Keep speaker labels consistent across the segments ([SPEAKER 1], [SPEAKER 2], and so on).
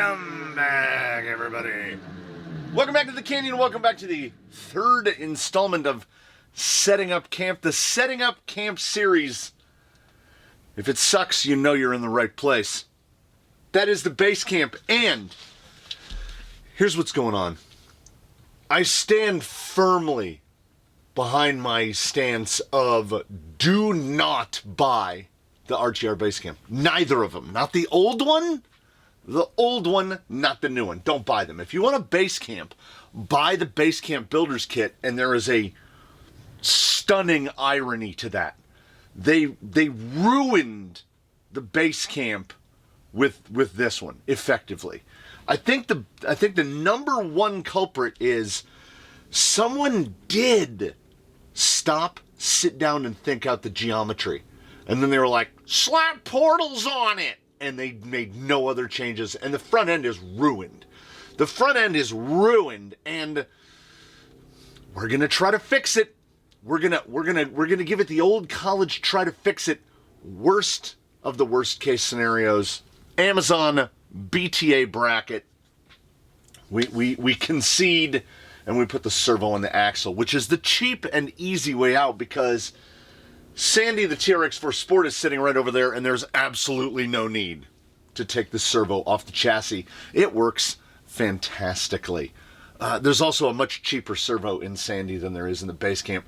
[SPEAKER 1] Welcome back, everybody. Welcome back to the Canyon. Welcome back to the third installment of Setting Up Camp, the Setting Up Camp series. If it sucks, you know you're in the right place. That is the BaseCamp, and here's what's going on. I stand firmly behind my stance of do not buy the Axial Basecamp. Neither of them. Not the old one, not the new one. Don't buy them. If you want a BaseCamp, buy the BaseCamp Builder's Kit, and there is a stunning irony to that. They ruined the BaseCamp with this one, effectively. I think the number one culprit is someone did stop, sit down, and think out the geometry. And then they were like, slap portals on it! And they made no other changes, and the front end is ruined. The front end is ruined, and we're gonna try to fix it. We're gonna give it the old college try to fix it. Worst of the worst case scenarios. Amazon BTA bracket. We concede, and we put the servo on the axle, which is the cheap and easy way out, because Sandy, the TRX4 Sport, is sitting right over there, and there's absolutely no need to take the servo off the chassis. It works fantastically. There's also a much cheaper servo in Sandy than there is in the BaseCamp,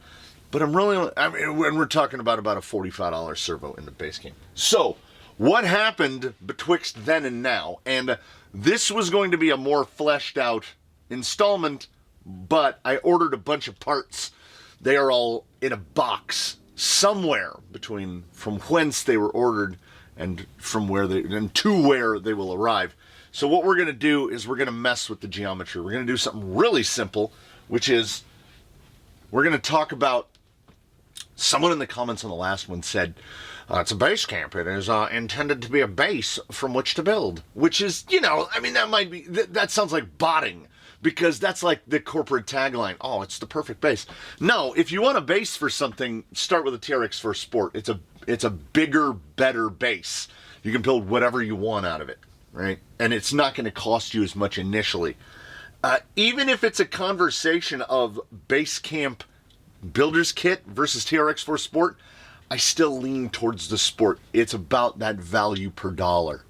[SPEAKER 1] but when we're talking about a $45 servo in the BaseCamp. So, what happened betwixt then and now? And this was going to be a more fleshed out installment, but I ordered a bunch of parts. They are all in a box somewhere between from whence they were ordered and to where they will arrive. So what we're going to do is we're going to mess with the geometry. We're going to do something really simple, which is we're going to talk about, someone in the comments on the last one said, it's a BaseCamp. It is intended to be a base from which to build, which is, that sounds like botting, because that's like the corporate tagline. Oh, it's the perfect base. No, if you want a base for something, start with a TRX4 Sport. It's a bigger, better base. You can build whatever you want out of it, right? And it's not going to cost you as much initially. Even if it's a conversation of BaseCamp Builder's Kit versus TRX4 Sport, I still lean towards the Sport. It's about that value per dollar.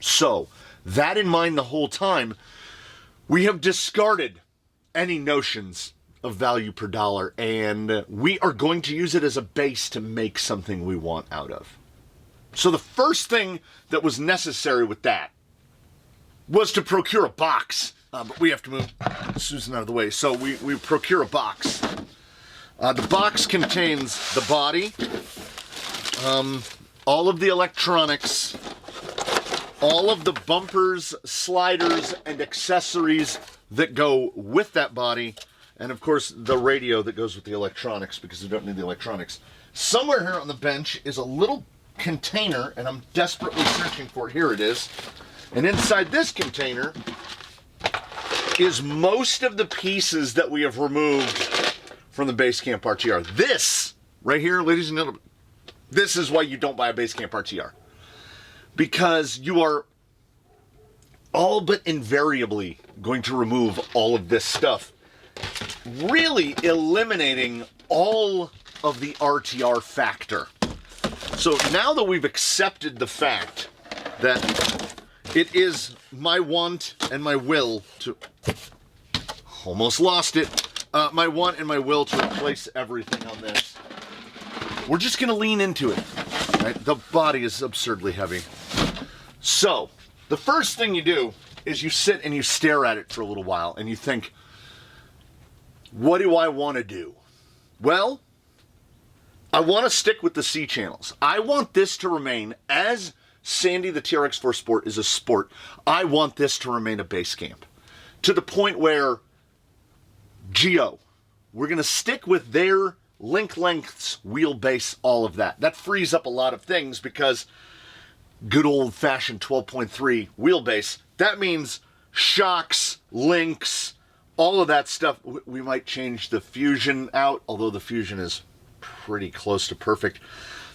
[SPEAKER 1] So, that in mind the whole time, we have discarded any notions of value per dollar, and we are going to use it as a base to make something we want out of. So the first thing that was necessary with that was to procure a box. But we have to move Susan out of the way. So we procure a box. The box contains the body, all of the electronics, all of the bumpers, sliders, and accessories that go with that body, and of course the radio that goes with the electronics, because we don't need the electronics. Somewhere here on the bench is a little container, and I'm desperately searching for it. Here it is. And inside this container is most of the pieces that we have removed from the BaseCamp RTR. This, right here, ladies and gentlemen, this is why you don't buy a BaseCamp RTR. Because you are all but invariably going to remove all of this stuff, really eliminating all of the RTR factor. So now that we've accepted the fact that it is my want and my will to, almost lost it, my want and my will to replace everything on this, we're just going to lean into it. Right? The body is absurdly heavy. So, the first thing you do is you sit and you stare at it for a little while and you think, what do I want to do? Well, I want to stick with the C channels. I want this to remain, as Sandy the TRX4 Sport is a Sport, I want this to remain a BaseCamp. To the point where, Geo, we're going to stick with their link lengths, wheelbase, all of that. That frees up a lot of things, because good old-fashioned 12.3 wheelbase, that means shocks, links, all of that stuff. We might change the Fusion out, although the Fusion is pretty close to perfect.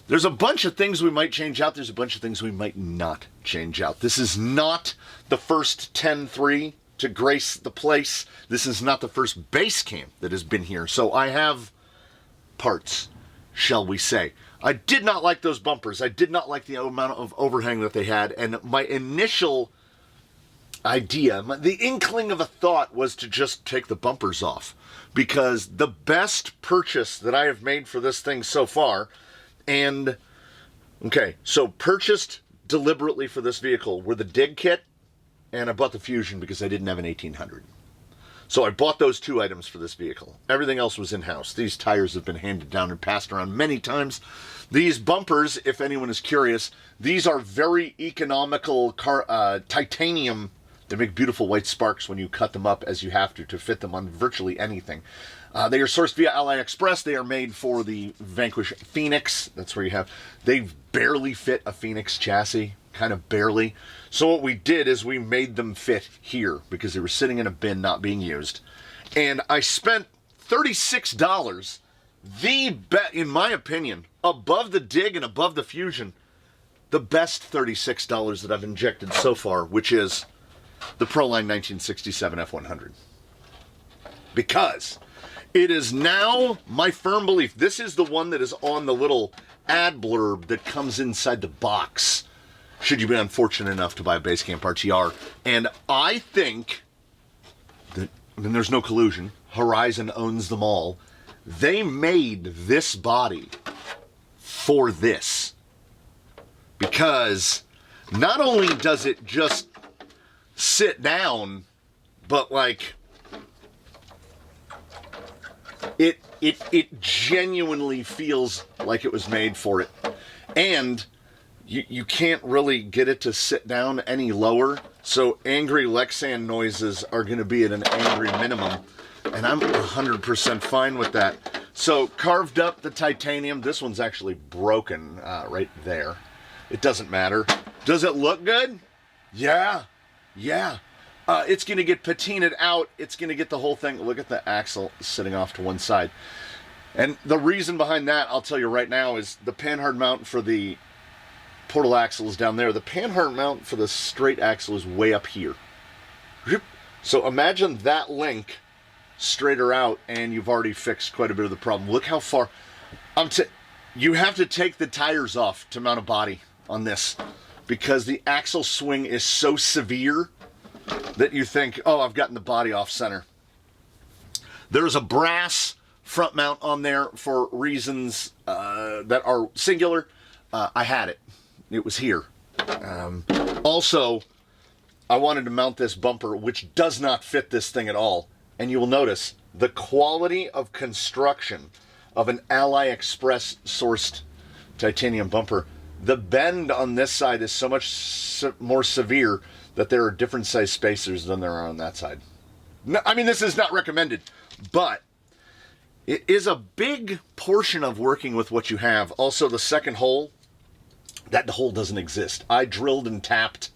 [SPEAKER 1] There's a bunch of things we might change out. There's a bunch of things we might not change out. This is not the first 10.3 to grace the place. This is not the first BaseCamp that has been here. So I have parts, shall we say. I did not like those bumpers. I did not like the amount of overhang that they had. And my initial idea, the inkling of a thought was to just take the bumpers off. Because the best purchase that I have made for this thing so far, and, okay, so purchased deliberately for this vehicle were the dig kit, and I bought the Fusion because I didn't have an 1800. So I bought those two items for this vehicle. Everything else was in-house. These tires have been handed down and passed around many times. These bumpers, if anyone is curious, these are very economical titanium. They make beautiful white sparks when you cut them up as you have to fit them on virtually anything. They are sourced via AliExpress. They are made for the Vanquish Phoenix. That's where you have, they barely fit a Phoenix chassis, kind of barely. So what we did is we made them fit here because they were sitting in a bin not being used. And I spent $36, in my opinion, above the Dig and above the Fusion, the best $36 that I've injected so far, which is the Proline 1967 F100. Because it is now my firm belief, this is the one that is on the little ad blurb that comes inside the box, should you be unfortunate enough to buy a BaseCamp RTR. And I think that, and there's no collusion, Horizon owns them all. They made this body for this. Because not only does it just sit down, but like it genuinely feels like it was made for it. And you can't really get it to sit down any lower, so angry Lexan noises are going to be at an angry minimum, and I'm 100% fine with that. So carved up the titanium. This one's actually broken right there. It doesn't matter. Does it look good? Yeah. It's going to get patinaed out. It's going to get the whole thing. Look at the axle sitting off to one side. And the reason behind that, I'll tell you right now, is the Panhard mount for the portal axle is down there. The Panhard mount for the straight axle is way up here. So imagine that link straighter out, and you've already fixed quite a bit of the problem. Look how far. You have to take the tires off to mount a body on this, because the axle swing is so severe that you think, oh, I've gotten the body off center. There's a brass front mount on there for reasons that are singular. I had it. It was here. Also, I wanted to mount this bumper, which does not fit this thing at all. And you will notice the quality of construction of an AliExpress sourced titanium bumper. The bend on this side is so much more severe that there are different size spacers than there are on that side. No, I mean, this is not recommended, but it is a big portion of working with what you have. Also, the second hole, that hole doesn't exist. I drilled and tapped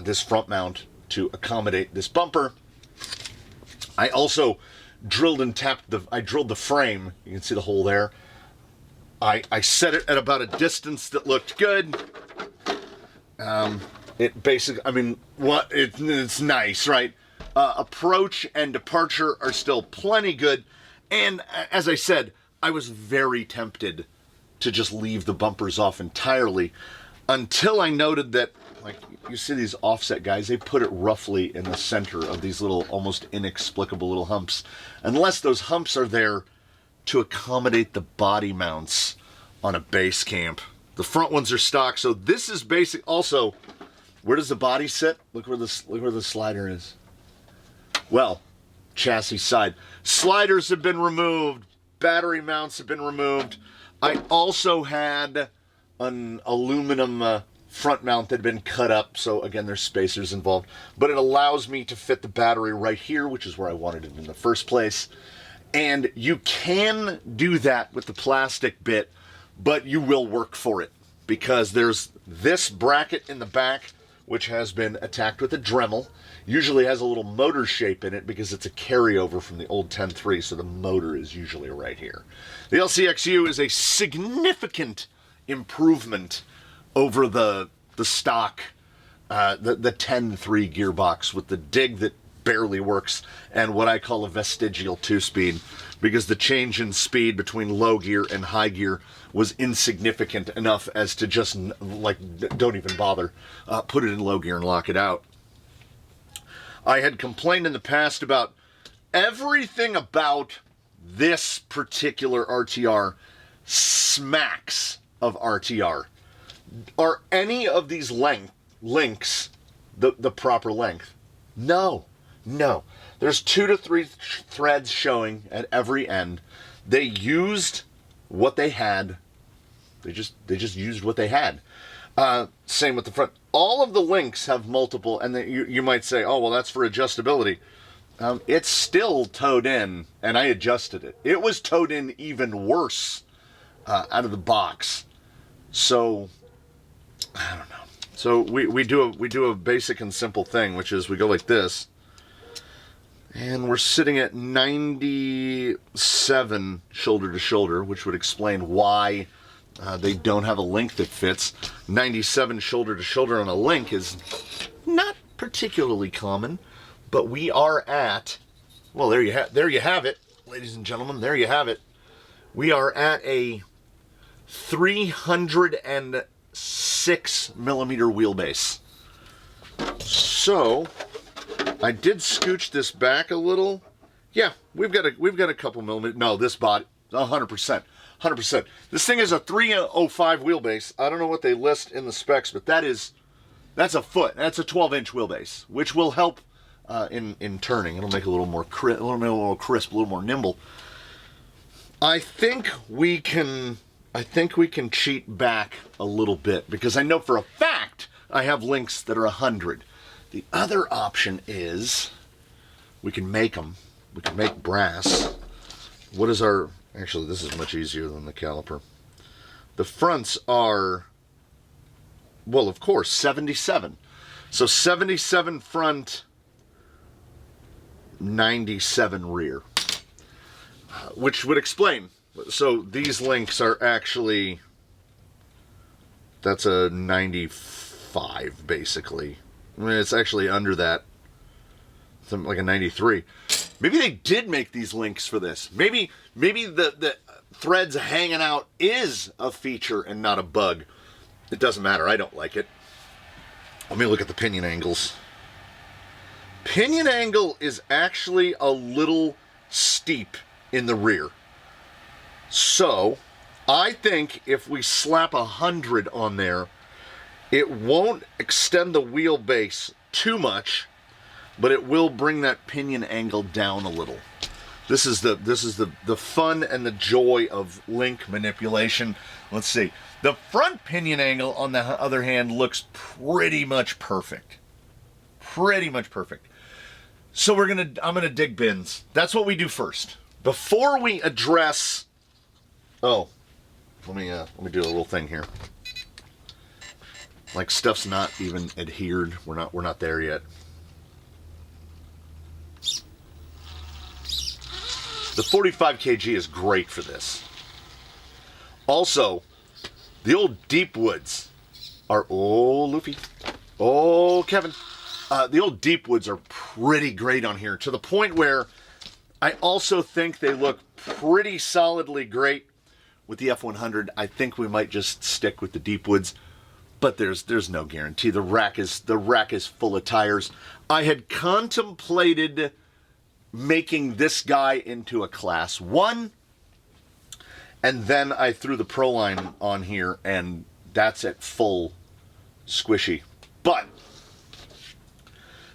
[SPEAKER 1] this front mount to accommodate this bumper. I also drilled and tapped I drilled the frame. You can see the hole there. I set it at about a distance that looked good. It basically, I mean, it's nice, right? Approach and departure are still plenty good. And as I said, I was very tempted to just leave the bumpers off entirely until I noted that, like, you see these offset guys, they put it roughly in the center of these little, almost inexplicable little humps. Unless those humps are there to accommodate the body mounts on a BaseCamp. The front ones are stock, so this is basic. Also, where does the body sit? Look where the slider is. Well, chassis side. Sliders have been removed. Battery mounts have been removed. I also had an aluminum front mount that had been cut up, so again, there's spacers involved. But it allows me to fit the battery right here, which is where I wanted it in the first place. And you can do that with the plastic bit, but you will work for it, because there's this bracket in the back, which has been attacked with a Dremel. Usually has a little motor shape in it because it's a carryover from the old 10.3, so the motor is usually right here. The LCXU is a significant improvement over the stock, the 10.3 gearbox with the dig that barely works and what I call a vestigial 2-speed, because the change in speed between low gear and high gear was insignificant enough as to just, like, don't even bother. Put it in low gear and lock it out. I had complained in the past about everything about this particular RTR smacks of RTR. Are any of these links the proper length? No. There's 2 to 3 threads showing at every end. They used what they had. They just used what they had. Same with the front. All of the links have multiple, and you might say, oh, well, that's for adjustability. It's still towed in, and I adjusted it. It was towed in even worse out of the box. So, I don't know. So we do a basic and simple thing, which is we go like this, and we're sitting at 97 shoulder to shoulder, which would explain why they don't have a link that fits. 97 shoulder to shoulder on a link is not particularly common, but we are at, well, there you have it, ladies and gentlemen, there you have it. We are at a 306 millimeter wheelbase. So I did scooch this back a little. Yeah, we've got a couple millimeters. No, this body 100%. This thing is a 305 wheelbase. I don't know what they list in the specs, but that's a foot. That's a 12-inch wheelbase, which will help in turning. It'll make it a little more crisp, a little more nimble. I think we can cheat back a little bit, because I know for a fact I have links that are 100. The other option is we can make them. We can make brass. What is our... Actually, this is much easier than the caliper. The fronts are, well, of course, 77. So 77 front, 97 rear. Which would explain. So these links are actually, that's a 95, basically. I mean, it's actually under that. Something like a 93. Maybe they did make these links for this. Maybe the threads hanging out is a feature and not a bug. It doesn't matter. I don't like it. Let me look at the pinion angles. Pinion angle is actually a little steep in the rear. So I think if we slap 100 on there, it won't extend the wheelbase too much, but it will bring that pinion angle down a little. This is the fun and the joy of link manipulation. Let's see. The front pinion angle, on the other hand, looks pretty much perfect. Pretty much perfect. So I'm gonna dig bins. That's what we do first. Before we address, let me do a little thing here. Like, stuff's not even adhered. We're not there yet. The 45 kg is great for this. Also, the old deep woods are, Luffy, Kevin. The old deep woods are pretty great on here, to the point where I also think they look pretty solidly great with the F100. I think we might just stick with the deep woods, but there's no guarantee. The rack is full of tires. I had contemplated making this guy into a class 1, and then I threw the Pro line on here, and that's at full squishy. But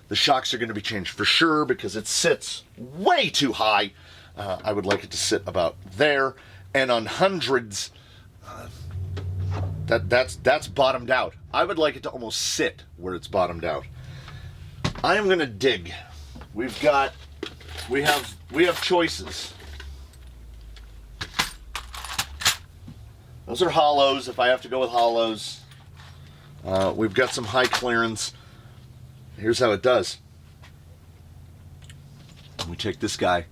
[SPEAKER 1] the shocks are going to be changed for sure, because it sits way too high. I would like it to sit about there, and on hundreds, that's bottomed out. I would like it to almost sit where it's bottomed out. I am going to dig. We have choices. Those are hollows, if I have to go with hollows. We've got some high clearance. Here's how it does. We take this guy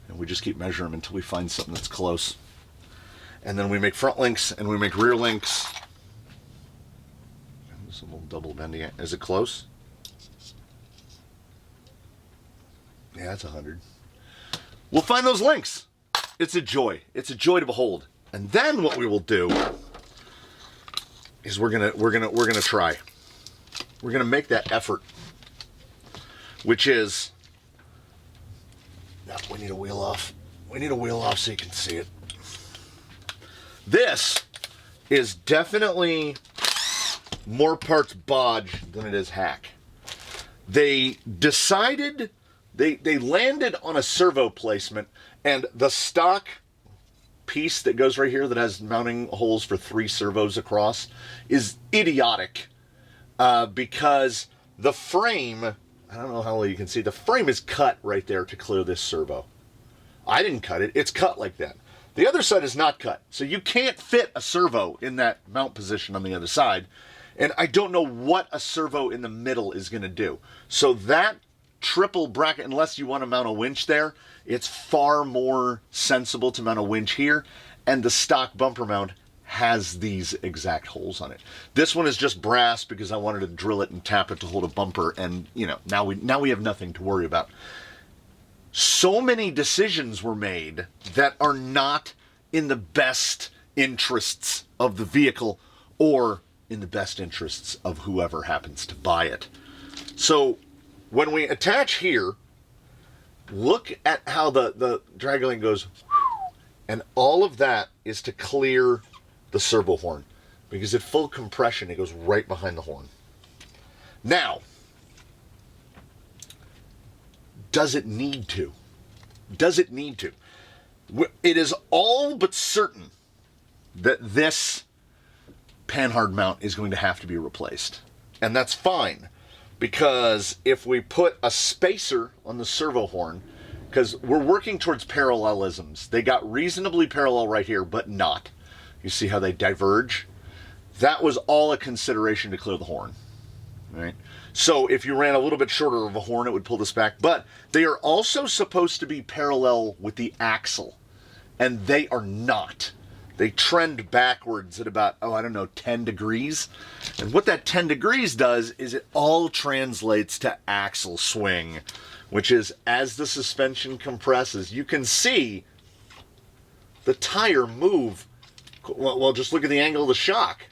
[SPEAKER 1] and we just keep measuring him until we find something that's close. and then we make front links and we make rear links. There's a little double bending. Is it close? Yeah, that's 100. We'll find those links. It's a joy. It's a joy to behold. And then what we will do is we're gonna try. We're gonna make that effort, which is, no, we need a wheel off. We need a wheel off so you can see it. This is definitely more parts bodge than it is hack. They decided, they landed on a servo placement, and the stock piece that goes right here that has mounting holes for 3 servos across is idiotic because the frame, I don't know how well you can see, the frame is cut right there to clear this servo. I didn't cut it, it's cut like that. The other side is not cut, so you can't fit a servo in that mount position on the other side, and I don't know what a servo in the middle is going to do. So that triple bracket, unless you want to mount a winch there, it's far more sensible to mount a winch here, and the stock bumper mount has these exact holes on it. This one is just brass because I wanted to drill it and tap it to hold a bumper, and you know, now we have nothing to worry about. So many decisions were made that are not in the best interests of the vehicle or in the best interests of whoever happens to buy it. So when we attach here, look at how the drag link goes, and all of that is to clear the servo horn, because at full compression it goes right behind the horn. Now, does it need to? Does it need to? It is all but certain that this Panhard mount is going to have to be replaced. And that's fine, because if we put a spacer on the servo horn, because we're working towards parallelisms. They got reasonably parallel right here, but not. You see how they diverge? That was all a consideration to clear the horn. Right? So if you ran a little bit shorter of a horn, it would pull this back. But they are also supposed to be parallel with the axle, and they are not. They trend backwards at about, 10 degrees. And what that 10 degrees does is it all translates to axle swing, which is as the suspension compresses, you can see the tire move. Well, just look at the angle of the shock.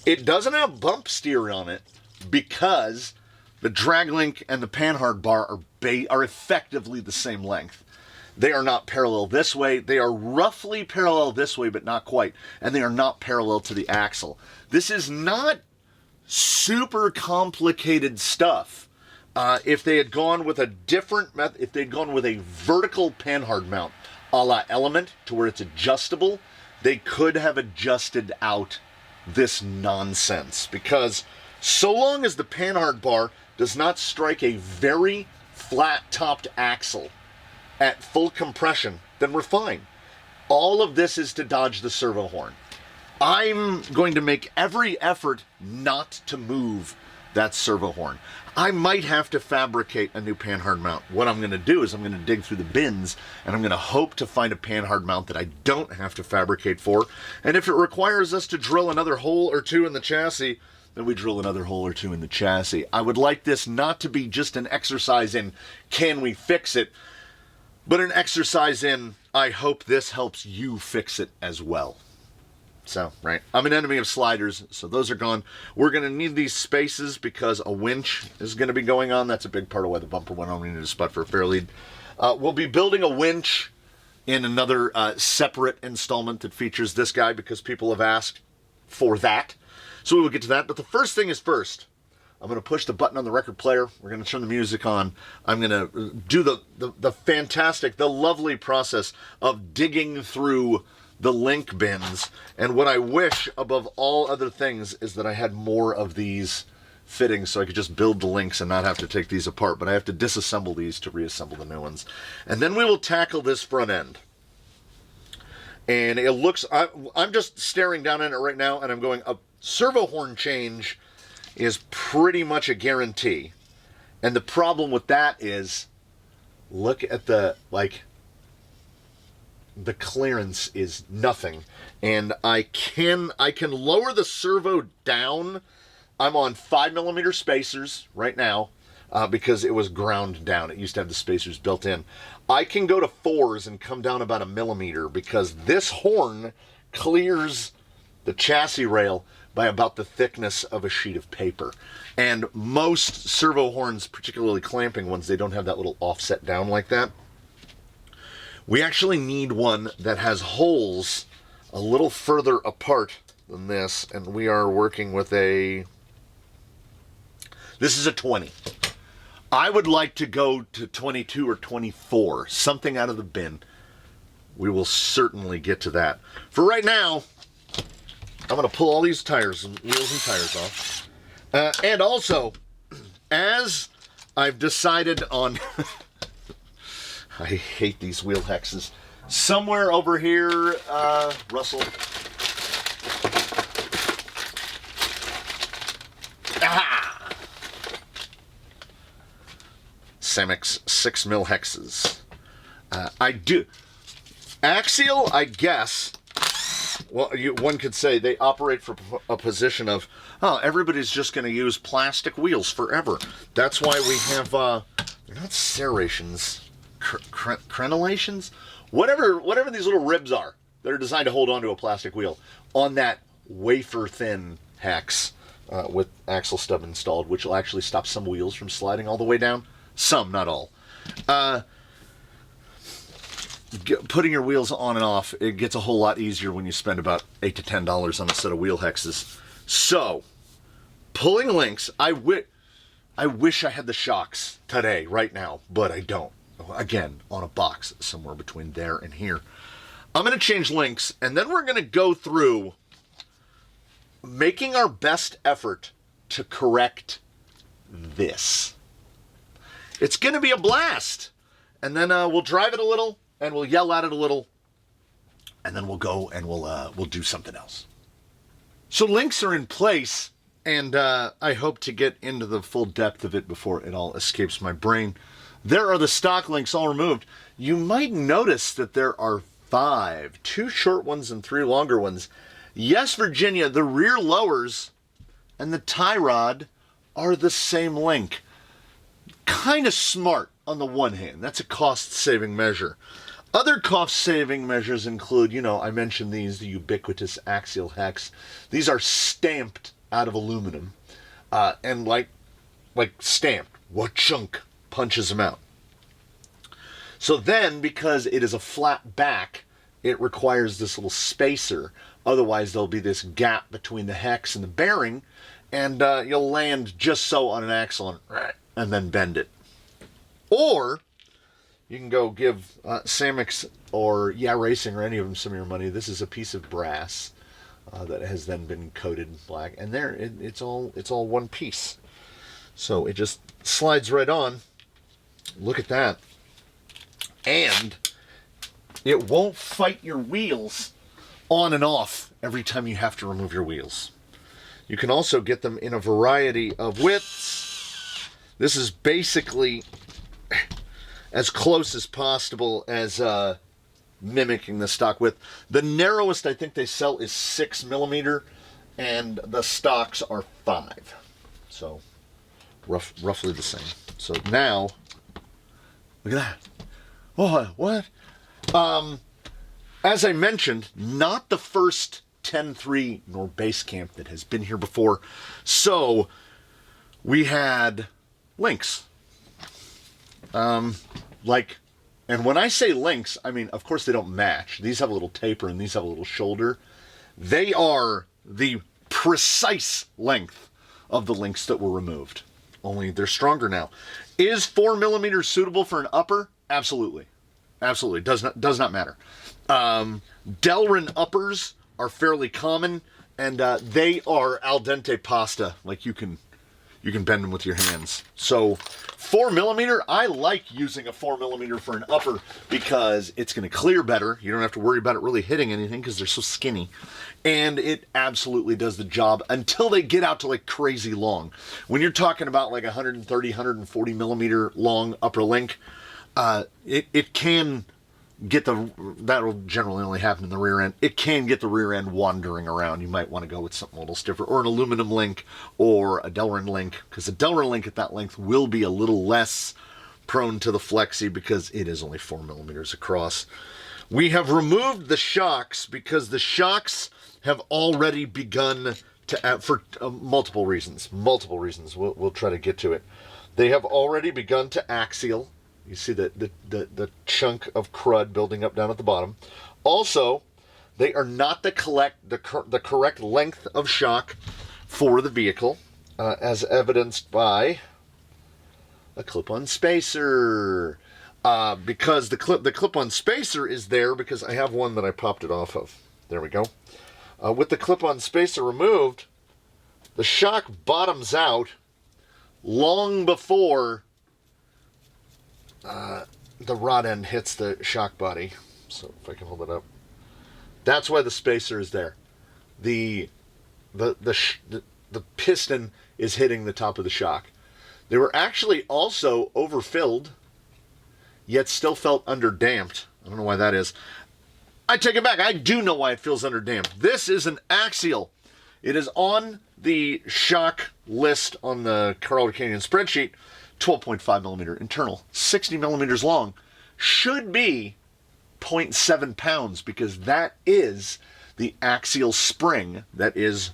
[SPEAKER 1] It doesn't have bump steer on it because the drag link and the Panhard bar are effectively the same length. They are not parallel this way. They are roughly parallel this way, but not quite. And they are not parallel to the axle. This is not super complicated stuff. If they had gone with a different method, if they'd gone with a vertical Panhard mount, a la Element, to where it's adjustable, they could have adjusted out this nonsense. Because so long as the Panhard bar does not strike a very flat-topped axle at full compression, then we're fine. All of this is to dodge the servo horn. I'm going to make every effort not to move that servo horn. I might have to fabricate a new Panhard mount. What I'm going to do is I'm going to dig through the bins, and I'm going to hope to find a Panhard mount that I don't have to fabricate for. And if it requires us to drill another hole or two in the chassis, then we drill another hole or two in the chassis. I would like this not to be just an exercise in, can we fix it? But an exercise in, I hope this helps you fix it as well. So, right, I'm an enemy of sliders, so those are gone. We're going to need these spaces because a winch is going to be going on. That's a big part of why the bumper went on. We need a spot for a fair lead. We'll be building a winch in another separate installment that features this guy because people have asked for that. So we will get to that. But the first thing is first. I'm going to push the button on the record player. We're going to turn the music on. I'm going to do the fantastic, the lovely process of digging through the link bins. And what I wish above all other things is that I had more of these fittings so I could just build the links and not have to take these apart. But I have to disassemble these to reassemble the new ones. And then we will tackle this front end. And it looks, I'm just staring down at it right now, and I'm going, a servo horn change is pretty much a guarantee. And the problem with that is, look at the, the clearance is nothing. And I can lower the servo down. I'm on 5mm spacers right now because it was ground down. It used to have the spacers built in. I can go to 4s and come down about 1mm because this horn clears the chassis rail by about the thickness of a sheet of paper. And most servo horns, particularly clamping ones, they don't have that little offset down like that. We actually need one that has holes a little further apart than this, and we are working with this is a 20. I would like to go to 22 or 24, something out of the bin. We will certainly get to that. For right now, I'm going to pull all these tires and wheels and tires off. And also, as I've decided on... I hate these wheel hexes. Somewhere over here, Russell. Aha! Cemex 6mm hexes. I do. Axial, I guess. Well, one could say they operate from a position of, oh, everybody's just going to use plastic wheels forever. That's why we have, they're not serrations, crenellations? Whatever these little ribs are that are designed to hold onto a plastic wheel on that wafer-thin hex with axle stub installed, which will actually stop some wheels from sliding all the way down. Some, not all. Putting your wheels on and off, it gets a whole lot easier when you spend about $8 to $10 on a set of wheel hexes. So, pulling links, I wish I had the shocks today, right now, but I don't. Again, on a box somewhere between there and here. I'm going to change links, and then we're going to go through making our best effort to correct this. It's going to be a blast. And then we'll drive it a little, and we'll yell at it a little, and then we'll go and we'll do something else. So links are in place, and I hope to get into the full depth of it before it all escapes my brain. There are the stock links all removed. You might notice that there are 5, 2 short ones and 3 longer ones. Yes, Virginia, the rear lowers and the tie rod are the same link. Kind of smart on the one hand. That's a cost-saving measure. Other cost-saving measures include, I mentioned these, the ubiquitous axial hex. These are stamped out of aluminum. And like stamped. What chunk punches them out. So then, because it is a flat back, it requires this little spacer. Otherwise, there'll be this gap between the hex and the bearing, and you'll land just so on an axle and then bend it. Or you can go give Samex or Racing or any of them some of your money. This is a piece of brass that has then been coated black, and there it's all one piece. So it just slides right on. Look at that. And it won't fight your wheels on and off every time you have to remove your wheels. You can also get them in a variety of widths. This is basically as close as possible as mimicking the stock width. The narrowest I think they sell is 6mm, and the stocks are 5. So roughly the same. So now, look at that. Oh, what? As I mentioned, not the first 10.3 nor BaseCamp that has been here before. So we had links. And when I say links, I mean, of course they don't match. These have a little taper and these have a little shoulder. They are the precise length of the links that were removed. Only they're stronger now. Is 4mm suitable for an upper? Absolutely. Absolutely. Does not matter. Delrin uppers are fairly common, and they are al dente pasta. Like you can bend them with your hands. So 4mm, I like using a 4mm for an upper because it's going to clear better. You don't have to worry about it really hitting anything because they're so skinny. And it absolutely does the job until they get out to like crazy long. When you're talking about like 130, 140mm long upper link, it can that'll generally only happen in the rear end. It can get the rear end wandering around. You might want to go with something a little stiffer, or an aluminum link, or a Delrin link, because a Delrin link at that length will be a little less prone to the flexi because it is only 4 millimeters across. We have removed the shocks because the shocks have already begun to, for multiple reasons. We'll try to get to it. They have already begun to axial. You see the chunk of crud building up down at the bottom. Also, they are not the correct length of shock for the vehicle, as evidenced by a clip-on spacer. Because the clip-on spacer is there because I have one that I popped it off of. There we go. With the clip-on spacer removed, the shock bottoms out long before the rod end hits the shock body. So if I can hold it up, that's why the spacer is there. The piston is hitting the top of the shock. They were actually also overfilled, yet still felt underdamped. I don't know why that is. I take it back. I do know why it feels underdamped. This is an axial. It is on the shock list on the Crawler Canyon spreadsheet. 12.5 millimeter internal, 60 millimeters long. Should be 0.7 pounds because that is the axial spring. That is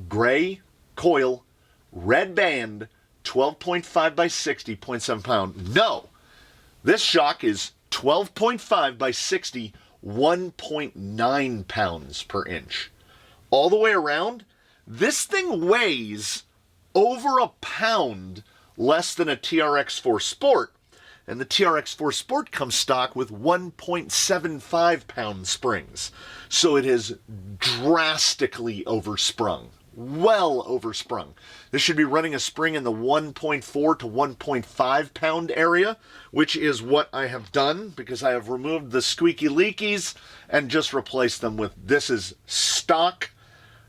[SPEAKER 1] gray coil, red band, 12.5 by 60, 0.7 pound. No, this shock is 12.5 by 60, 1.9 pounds per inch. All the way around, this thing weighs over a pound less than a TRX4 Sport, and the TRX4 Sport comes stock with 1.75 pound springs. So it is drastically oversprung. Well oversprung. This should be running a spring in the 1.4 to 1.5 pound area, which is what I have done because I have removed the squeaky leakies and just replaced them with, this is stock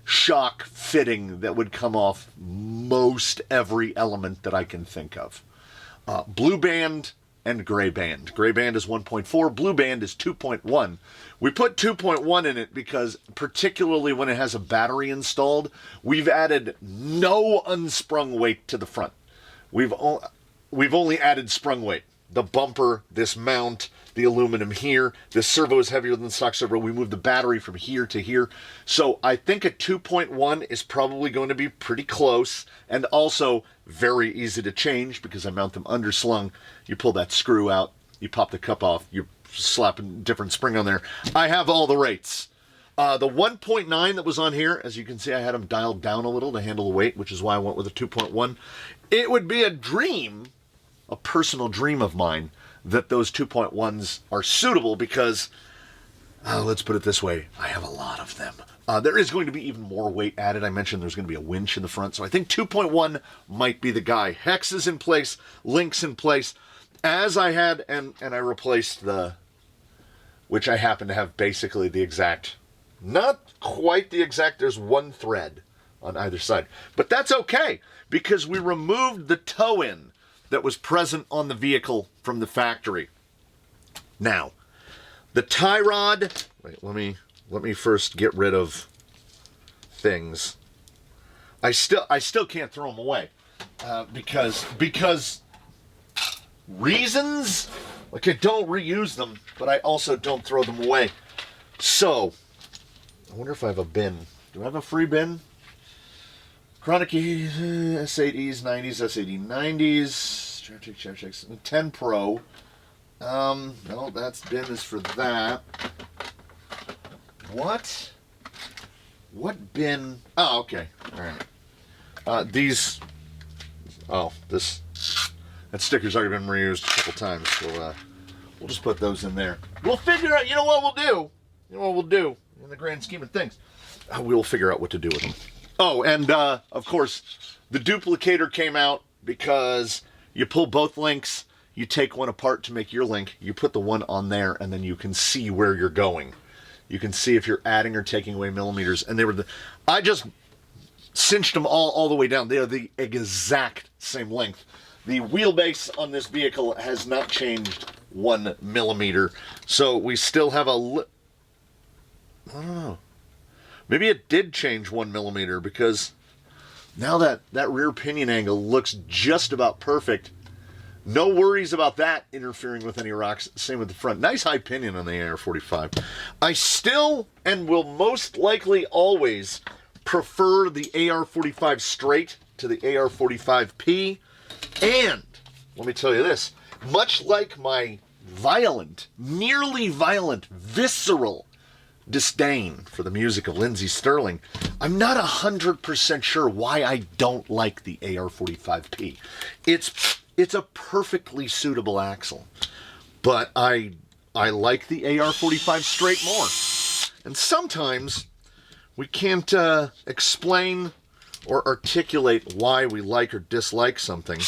[SPEAKER 1] shock fitting that would come off most every element that I can think of. Blue band and gray band. Gray band is 1.4, blue band is 2.1. We put 2.1 in it because particularly when it has a battery installed, we've added no unsprung weight to the front. We've only added sprung weight. The bumper, this mount, the aluminum here. This servo is heavier than the stock servo. We moved the battery from here to here. So I think a 2.1 is probably going to be pretty close and also very easy to change because I mount them underslung. You pull that screw out, you pop the cup off, you slap a different spring on there. I have all the rates. The 1.9 that was on here, as you can see, I had them dialed down a little to handle the weight, which is why I went with a 2.1. It would be a dream, a personal dream of mine, that those 2.1s are suitable because, let's put it this way, I have a lot of them. There is going to be even more weight added. I mentioned there's going to be a winch in the front, so I think 2.1 might be the guy. Hex is in place, links in place. As I had, and I replaced the, which I happen to have basically the exact, not quite the exact, there's one thread on either side. But that's okay, because we removed the toe-in that was present on the vehicle from the factory. Now, the tie rod, wait, let me first get rid of things. I still can't throw them away because reasons, like I don't reuse them, but I also don't throw them away. So, I wonder if I have a bin. Do I have a free bin? Chronic S8Es, 90s, S80 90s, 10 Pro. No, that's bin is for that. What bin? Oh, okay. All right. That sticker's already been reused a couple times, so we'll just put those in there. We'll figure out, you know what we'll do in the grand scheme of things. We'll figure out what to do with them. Oh, and of course, the duplicator came out because you pull both links, you take one apart to make your link, you put the one on there, and then you can see where you're going. You can see if you're adding or taking away millimeters. And I just cinched them all the way down. They are the exact same length. The wheelbase on this vehicle has not changed 1 millimeter. So we still have I don't know. Maybe it did change 1 millimeter, because now that rear pinion angle looks just about perfect. No worries about that interfering with any rocks. Same with the front. Nice high pinion on the AR-45. I still, and will most likely always, prefer the AR-45 straight to the AR-45P. And, let me tell you this, much like my violent, nearly violent, visceral disdain for the music of Lindsey Sterling, I'm not 100% sure why I don't like the AR-45P. It's a perfectly suitable axle, but I like the AR-45 straight more. And sometimes we can't explain or articulate why we like or dislike something.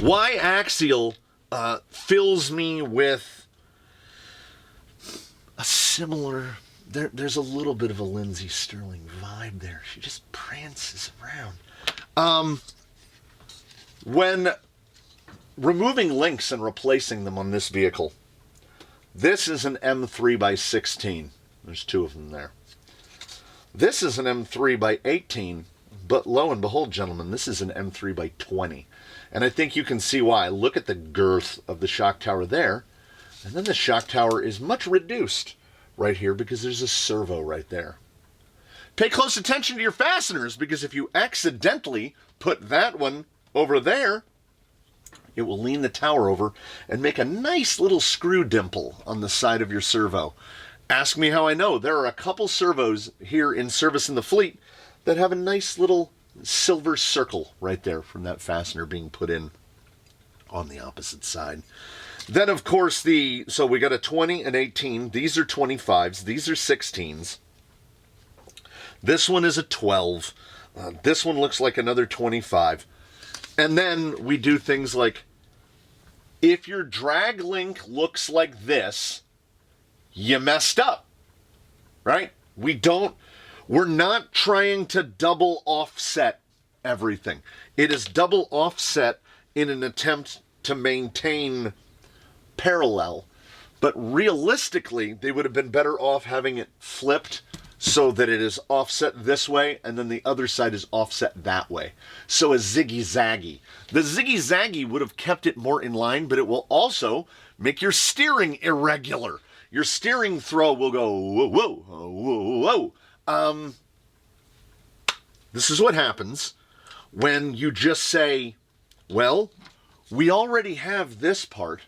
[SPEAKER 1] Why Axial fills me with a similar... There's a little bit of a Lindsey Sterling vibe there. She just prances around. When removing links and replacing them on this vehicle, this is an M3 by 16. There's 2 of them there. This is an M3 by 18, but lo and behold, gentlemen, this is an M3 by 20. And I think you can see why. Look at the girth of the shock tower there, and then the shock tower is much reduced right here because there's a servo right there. Pay close attention to your fasteners, because if you accidentally put that one over there, it will lean the tower over and make a nice little screw dimple on the side of your servo. Ask me how I know. There are a couple servos here in service in the fleet that have a nice little silver circle right there from that fastener being put in on the opposite side. Then, of course, so we got a 20 and 18. These are 25s. These are 16s. This one is a 12. This one looks like another 25. And then we do things like, if your drag link looks like this, you messed up, right? We're not trying to double offset everything. It is double offset in an attempt to maintain parallel. But realistically, they would have been better off having it flipped so that it is offset this way, and then the other side is offset that way. So a ziggy-zaggy. The ziggy-zaggy would have kept it more in line, but it will also make your steering irregular. Your steering throw will go, whoa, whoa, whoa, whoa. This is what happens when you just say, well, we already have this part,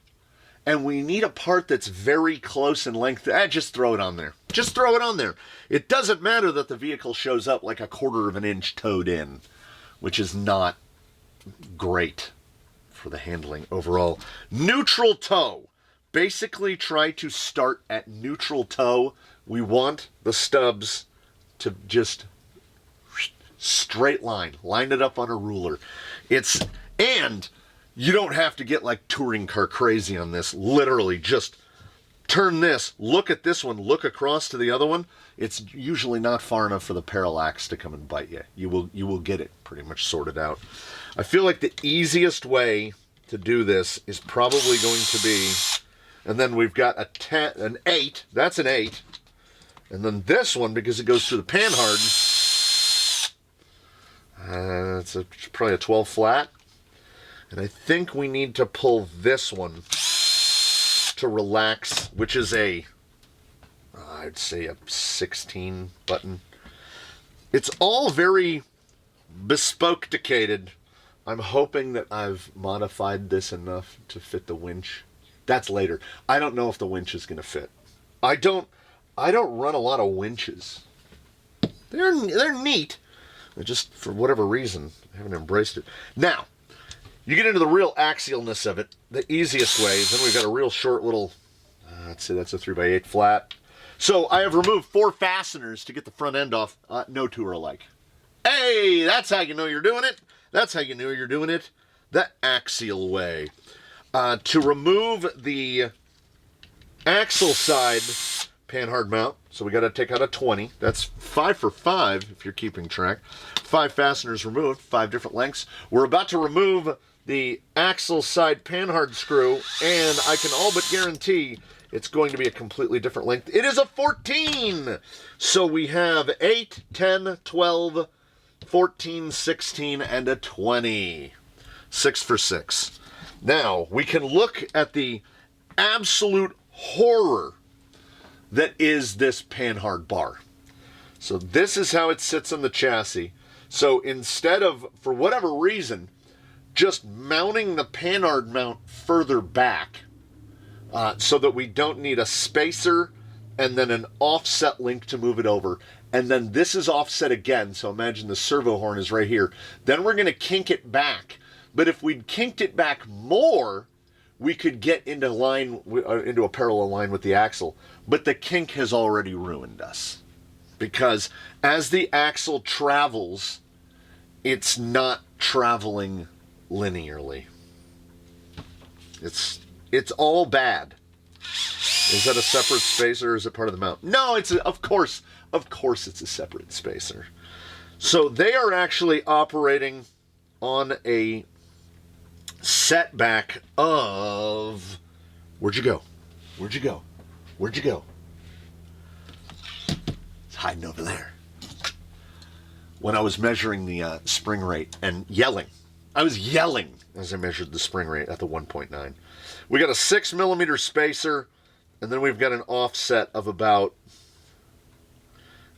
[SPEAKER 1] and we need a part that's very close in length. Just throw it on there. Just throw it on there. It doesn't matter that the vehicle shows up like a 1/4 of an inch towed in, which is not great for the handling overall. Neutral toe. Basically try to start at neutral toe. We want the stubs to just straight line it up on a ruler. And you don't have to get like touring car crazy on this. Literally just turn this, look at this one, look across to the other one. It's usually not far enough for the parallax to come and bite you. You will get it pretty much sorted out. I feel like the easiest way to do this is probably going to be, and then we've got an 8. That's an 8. And then this one, because it goes through the Panhard, it's probably a 12 flat. And I think we need to pull this one to relax, which is I'd say a 16 button. It's all very bespoke-dicated. I'm hoping that I've modified this enough to fit the winch. That's later. I don't know if the winch is going to fit. I don't run a lot of winches. They're neat. I just, for whatever reason, haven't embraced it. Now, you get into the real axialness of it. The easiest way is then we've got a real short little, let's say that's a 3x8 flat. So I have removed 4 fasteners to get the front end off. No 2 are alike. Hey, that's how you know you're doing it. That's how you know you're doing it the axial way. To remove the axle side Panhard mount, so we got to take out a 20. That's 5 for 5 if you're keeping track. 5 fasteners removed, 5 different lengths. We're about to remove the axle side Panhard screw, and I can all but guarantee it's going to be a completely different length. It is a 14! So we have 8, 10, 12, 14, 16, and a 20. 6 for 6. Now, we can look at the absolute horror that is this Panhard bar. So this is how it sits on the chassis. So instead of, for whatever reason, just mounting the Panhard mount further back so that we don't need a spacer and then an offset link to move it over. And then this is offset again, so imagine the servo horn is right here. Then we're going to kink it back. But if we'd kinked it back more, we could get into a parallel line with the axle. But the kink has already ruined us. Because as the axle travels, it's not traveling linearly. It's all bad. Is that a separate spacer or is it part of the mount? No, of course it's a separate spacer. So they are actually operating on a setback of, where'd you go? Where'd you go? Where'd you go? It's hiding over there. When I was measuring the spring rate and yelling, I was yelling as I measured the spring rate at the 1.9. We got a 6 millimeter spacer, and then we've got an offset of about,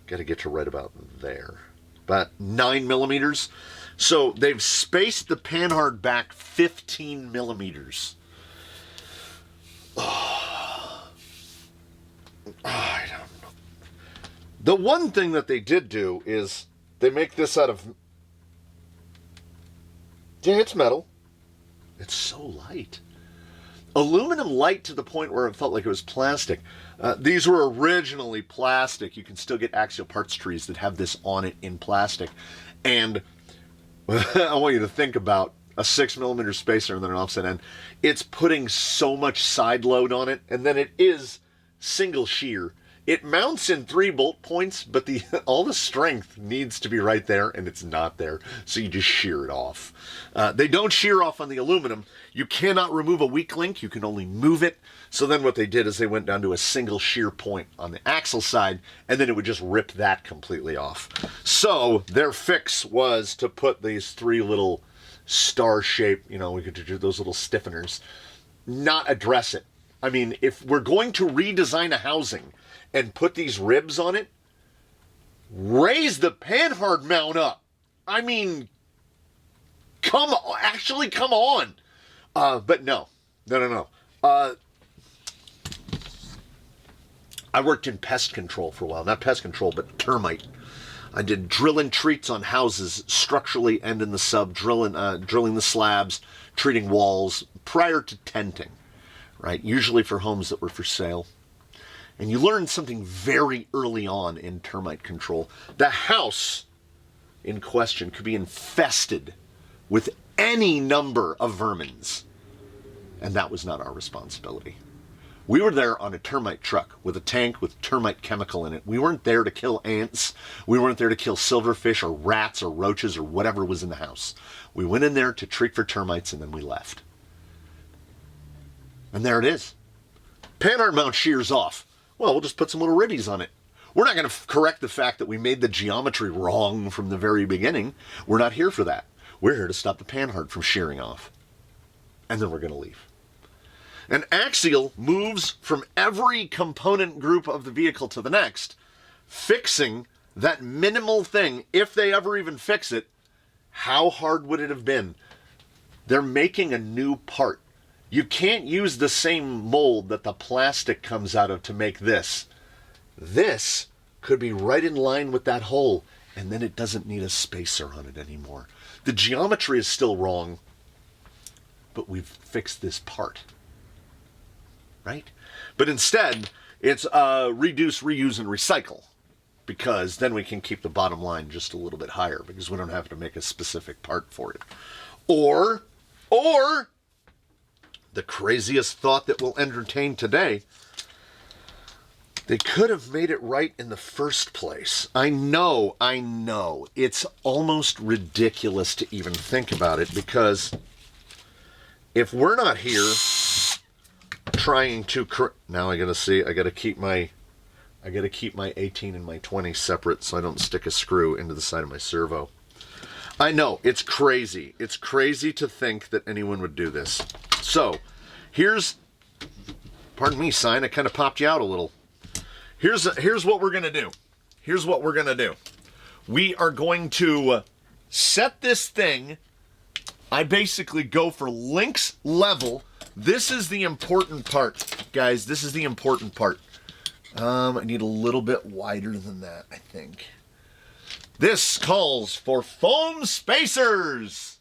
[SPEAKER 1] got to get to right about there, about 9 millimeters. So they've spaced the Panhard back 15 millimeters. Oh, I don't know. The one thing that they did do is they make this out of, yeah, it's metal. It's so light. Aluminum light to the point where it felt like it was plastic. These were originally plastic. You can still get axial parts trees that have this on it in plastic. And I want you to think about a 6 millimeter spacer and then an offset end. It's putting so much side load on it, and then it is single shear. It mounts in 3 bolt points, but all the strength needs to be right there, and it's not there, so you just shear it off. They don't shear off on the aluminum. You cannot remove a weak link. You can only move it. So then what they did is they went down to a single shear point on the axle side, and then it would just rip that completely off. So their fix was to put these 3 little star-shaped, we could do those little stiffeners, not address it. I mean, if we're going to redesign a housing and put these ribs on it, raise the Panhard mount up. I mean, come on. But no. I worked in pest control for a while. Not pest control, but termite. I did drilling treats on houses, structurally and in the sub, drilling the slabs, treating walls, prior to tenting, right? Usually for homes that were for sale. And you learn something very early on in termite control. The house in question could be infested with any number of vermins. And that was not our responsibility. We were there on a termite truck with a tank with termite chemical in it. We weren't there to kill ants. We weren't there to kill silverfish or rats or roaches or whatever was in the house. We went in there to treat for termites and then we left. And there it is. Panhard mount shears off. Well, we'll just put some little ribbies on it. We're not going to correct the fact that we made the geometry wrong from the very beginning. We're not here for that. We're here to stop the Panhard from shearing off. And then we're going to leave. And Axial moves from every component group of the vehicle to the next, fixing that minimal thing. If they ever even fix it, how hard would it have been? They're making a new part. You can't use the same mold that the plastic comes out of to make this. This could be right in line with that hole, and then it doesn't need a spacer on it anymore. The geometry is still wrong, but we've fixed this part, right? But instead, it's reduce, reuse, and recycle, because then we can keep the bottom line just a little bit higher, because we don't have to make a specific part for it. Or the craziest thought that we'll entertain today, they could have made it right in the first place. I know. It's almost ridiculous to even think about it, because if we're not here trying to now I gotta keep my 18 and my 20 separate so I don't stick a screw into the side of my servo. I know, it's crazy. It's crazy to think that anyone would do this. So, pardon me, sign, I kind of popped you out a little. Here's what we're gonna do. Here's what we're gonna do. We are going to set this thing. I basically go for links level. This is the important part, guys. This is the important part. I need a little bit wider than that, I think. This calls for foam spacers.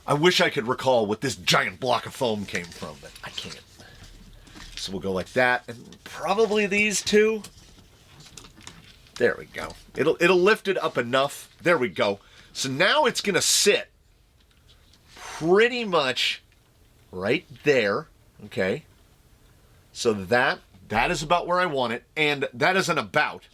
[SPEAKER 1] I wish I could recall what this giant block of foam came from, but I can't. So we'll go like that, and probably these two. There we go. It'll lift it up enough. There we go. So now it's gonna sit pretty much right there. Okay. So that is about where I want it, and that is an about.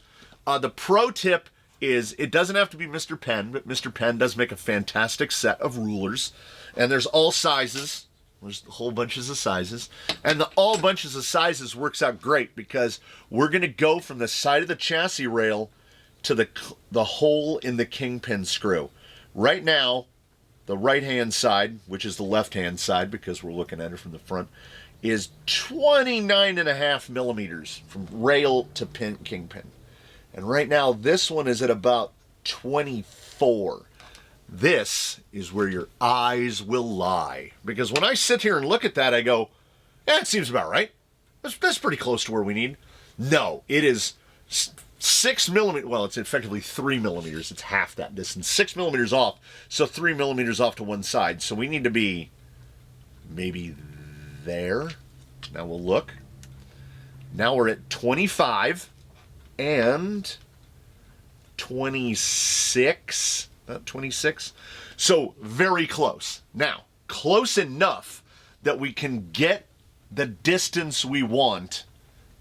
[SPEAKER 1] The pro tip is it doesn't have to be Mr. Penn, but Mr. Penn does make a fantastic set of rulers, and there's all sizes. There's whole bunches of sizes, and the all bunches of sizes works out great because we're going to go from the side of the chassis rail to the hole in the kingpin screw. Right now, the right-hand side, which is the left-hand side because we're looking at it from the front, is 29.5 millimeters from rail to kingpin. And right now, this one is at about 24. This is where your eyes will lie. Because when I sit here and look at that, I go, it seems about right. That's pretty close to where we need. No, it is 6 millimeters. Well, it's effectively 3 millimeters. It's half that distance. 6 millimeters off. So 3 millimeters off to one side. So we need to be maybe there. Now we'll look. Now we're at 25 and 26. 26. So very close. Now, close enough that we can get the distance we want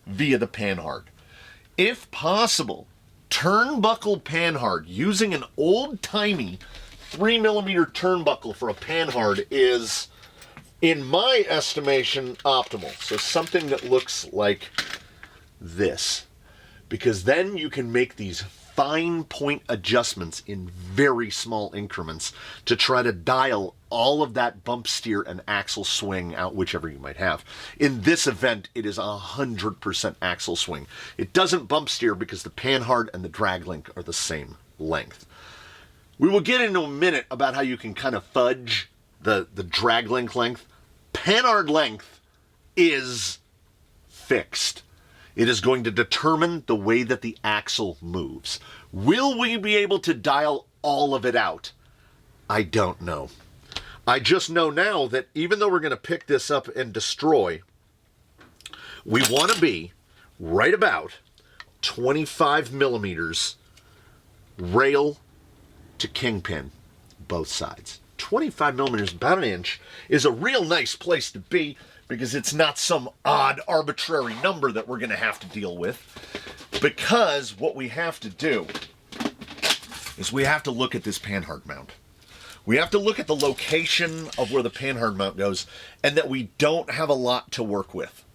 [SPEAKER 1] via the Panhard. If possible, turnbuckle Panhard using an old-timey 3mm turnbuckle for a Panhard is, in my estimation, optimal. So something that looks like this. Because then you can make these fine point adjustments in very small increments to try to dial all of that bump steer and axle swing out, whichever you might have. In this event, it is 100% axle swing. It doesn't bump steer because the Panhard and the drag link are the same length. We will get into a minute about how you can kind of fudge the drag link length. Panhard length is fixed. It is going to determine the way that the axle moves. Will we be able to dial all of it out? I don't know. I just know now that even though we're going to pick this up and destroy, we want to be right about 25 millimeters rail to kingpin, both sides. 25 millimeters, about an inch, is a real nice place to be because it's not some odd arbitrary number that we're going to have to deal with. Because what we have to do is we have to look at this Panhard mount. We have to look at the location of where the Panhard mount goes and that we don't have a lot to work with.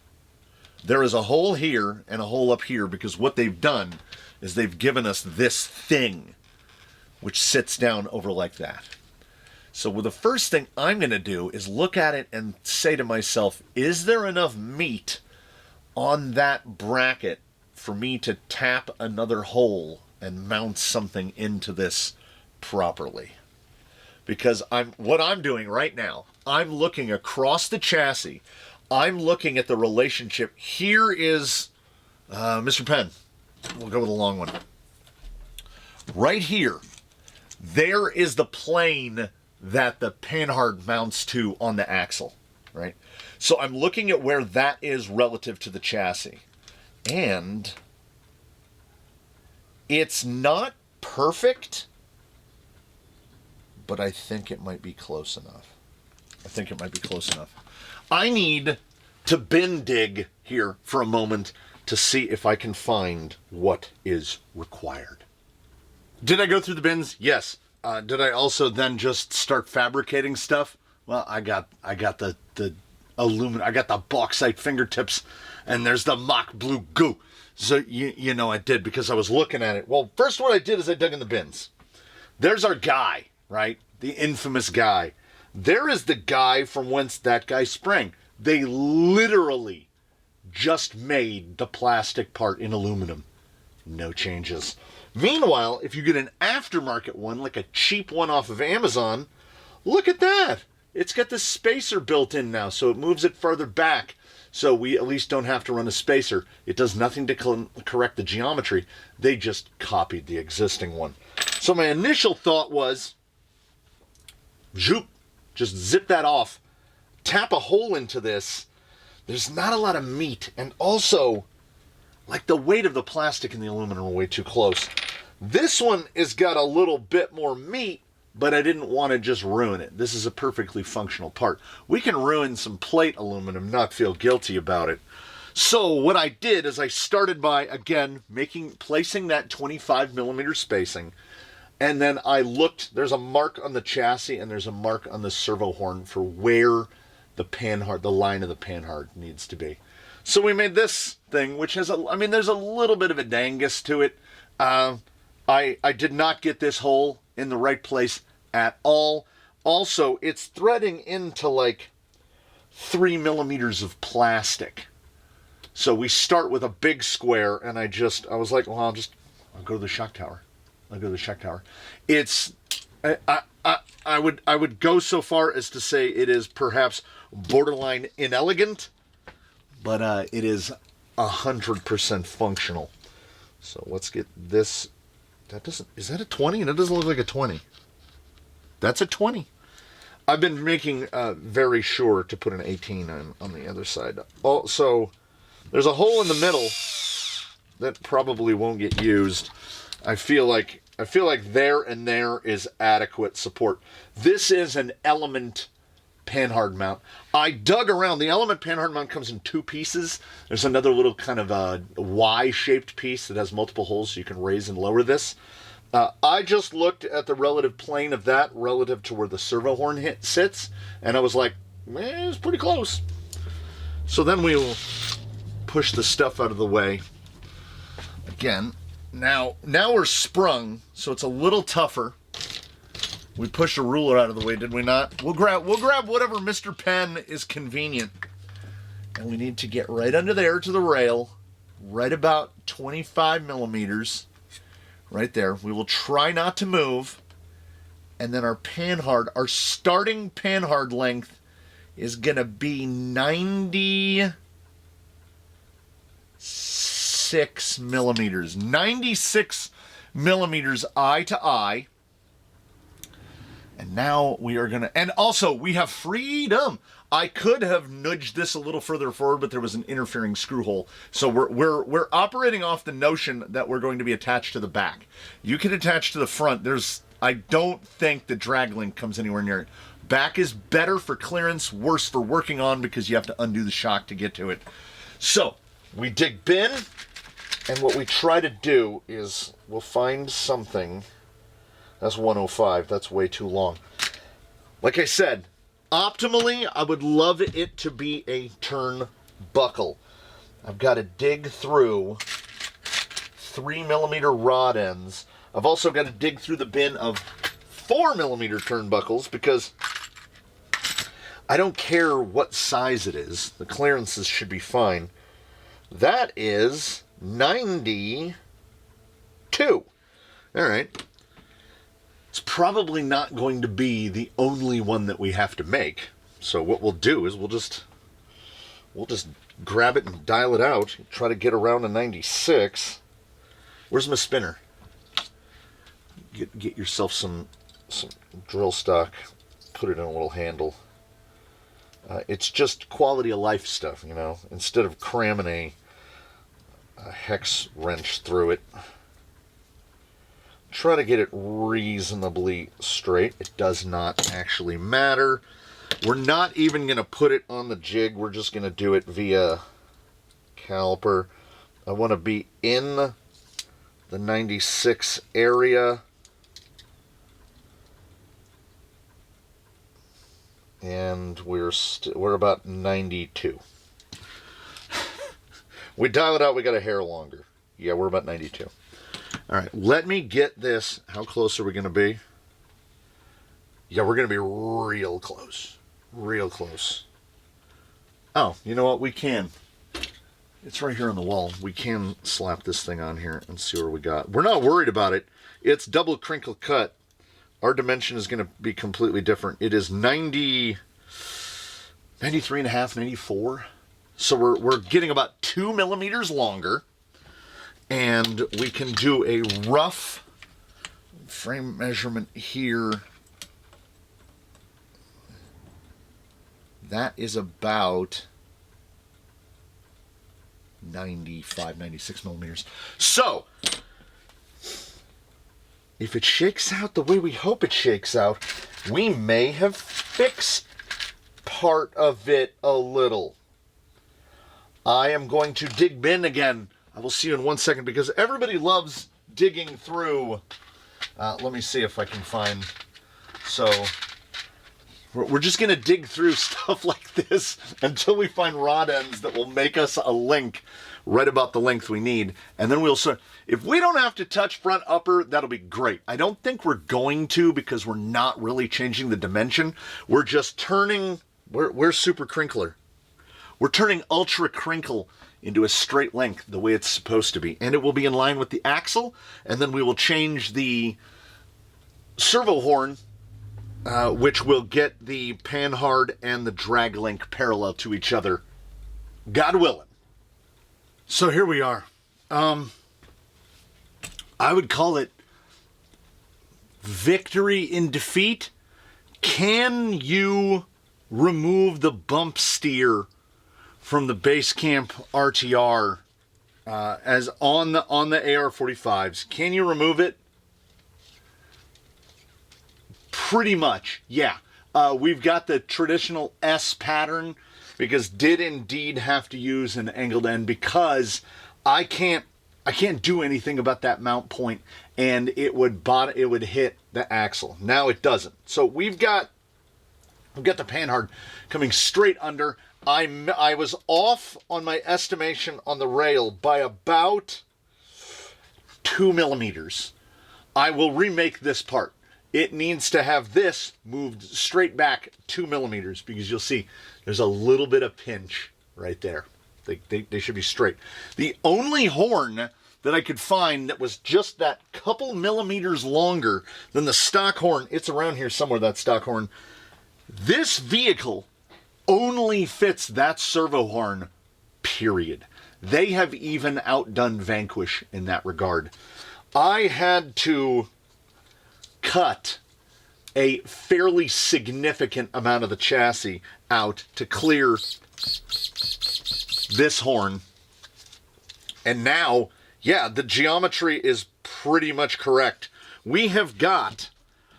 [SPEAKER 1] There is a hole here and a hole up here because what they've done is they've given us this thing which sits down over like that. So the first thing I'm going to do is look at it and say to myself, is there enough meat on that bracket for me to tap another hole and mount something into this properly? Because what I'm doing right now, I'm looking across the chassis. I'm looking at the relationship. Here is Mr. Penn. We'll go with a long one. Right here, there is the plane that the Panhard mounts to on the axle, right? So I'm looking at where that is relative to the chassis. And it's not perfect, but I think it might be close enough. I need to bin dig here for a moment to see if I can find what is required. Did I go through the bins? Yes. Did I also then just start fabricating stuff? Well, I got the aluminum, I got the bauxite fingertips, and there's the mock blue goo. So you know I did, because I was looking at it. Well, first what I did is I dug in the bins. There's our guy, right? The infamous guy. There is the guy from whence that guy sprang. They literally just made the plastic part in aluminum. No changes. Meanwhile, if you get an aftermarket one, like a cheap one off of Amazon, look at that. It's got the spacer built in now, so it moves it further back. So we at least don't have to run a spacer. It does nothing to correct the geometry. They just copied the existing one. So my initial thought was, zoop, just zip that off, tap a hole into this. There's not a lot of meat, and also, like, the weight of the plastic and the aluminum are way too close. This one has got a little bit more meat, but I didn't want to just ruin it. This is a perfectly functional part. We can ruin some plate aluminum, not feel guilty about it. So what I did is I started by, again, placing that 25 millimeter spacing. And then I looked, there's a mark on the chassis and there's a mark on the servo horn for where the Panhard, the line of the Panhard needs to be. So we made this thing, which has there's a little bit of a dangus to it. I did not get this hole in the right place at all. Also, it's threading into like 3 millimeters of plastic. So we start with a big square, and I was like, well, I'll go to the shock tower. It's, I would go so far as to say it is perhaps borderline inelegant, but it is 100% functional. So let's get this. Is that a 20? That doesn't look like a 20. That's a 20. I've been making very sure to put an 18 on the other side. Also, there's a hole in the middle that probably won't get used. I feel like there and there is adequate support. This is an Element Panhard mount. I dug around. The Element Panhard mount comes in 2 pieces. There's another little kind of a Y-shaped piece that has multiple holes so you can raise and lower this. I just looked at the relative plane of that relative to where the servo horn sits, and I was like, it's pretty close. So then we will push the stuff out of the way. Again, now we're sprung, so it's a little tougher. We pushed a ruler out of the way, did we not? We'll grab whatever Mr. Penn is convenient. And we need to get right under there to the rail, right about 25 millimeters. Right there. We will try not to move. And then our Panhard, our starting Panhard length is going to be 96 millimeters. 96 millimeters eye to eye. And now we are going to, and also we have freedom. I could have nudged this a little further forward, but there was an interfering screw hole. So we're operating off the notion that we're going to be attached to the back. You can attach to the front. I don't think the drag link comes anywhere near it. Back is better for clearance, worse for working on because you have to undo the shock to get to it. So we dig bin, and what we try to do is we'll find something. That's 105. That's way too long. Like I said, optimally, I would love it to be a turnbuckle. I've got to dig through 3 millimeter rod ends. I've also got to dig through the bin of 4 millimeter turnbuckles because I don't care what size it is. The clearances should be fine. That is 92. All right. It's probably not going to be the only one that we have to make. So what we'll do is we'll just grab it and dial it out. Try to get around a 96. Where's my spinner? Get yourself some drill stock. Put it in a little handle. It's just quality of life stuff, you know. Instead of cramming a hex wrench through it. Try to get it reasonably straight. It does not actually matter. We're not even going to put it on the jig. We're just going to do it via caliper. I want to be in the 96 area. And we're about 92. We dial it out, we got a hair longer. Yeah, we're about 92. All right, let me get this. How close are we going to be? Yeah, we're going to be real close. Real close. Oh, you know what? We can. It's right here on the wall. We can slap this thing on here and see where we got. We're not worried about it. It's double crinkle cut. Our dimension is going to be completely different. It is 90, 93 and a half, 94. So we're getting about 2 millimeters longer. And we can do a rough frame measurement here. That is about 95, 96 millimeters. So, if it shakes out the way we hope it shakes out, we may have fixed part of it a little. I am going to dig bin again. I will see you in 1 second because everybody loves digging through. Let me see if I can find. So, we're just going to dig through stuff like this until we find rod ends that will make us a link right about the length we need. And then we'll start. If we don't have to touch front upper, that'll be great. I don't think we're going to because we're not really changing the dimension. We're just turning, we're super crinkler. We're turning ultra crinkle into a straight length the way it's supposed to be. And it will be in line with the axle. And then we will change the servo horn, which will get the Panhard and the drag link parallel to each other, God willing. So here we are. I would call it victory in defeat. Can you remove the bump steer from the BaseCamp RTR as on the AR-45s? Can you remove it? Pretty much, yeah. We've got the traditional S pattern because did indeed have to use an angled end because I can't do anything about that mount point and it would hit the axle. Now it doesn't. So we've got the Panhard coming straight under. I was off on my estimation on the rail by about 2 millimeters. I will remake this part. It needs to have this moved straight back 2 millimeters because you'll see there's a little bit of pinch right there. They should be straight. The only horn that I could find that was just that couple millimeters longer than the stock horn, it's around here somewhere, that stock horn. This vehicle only fits that servo horn, period. They have even outdone Vanquish in that regard. I had to cut a fairly significant amount of the chassis out to clear this horn. And now, yeah, the geometry is pretty much correct. We have got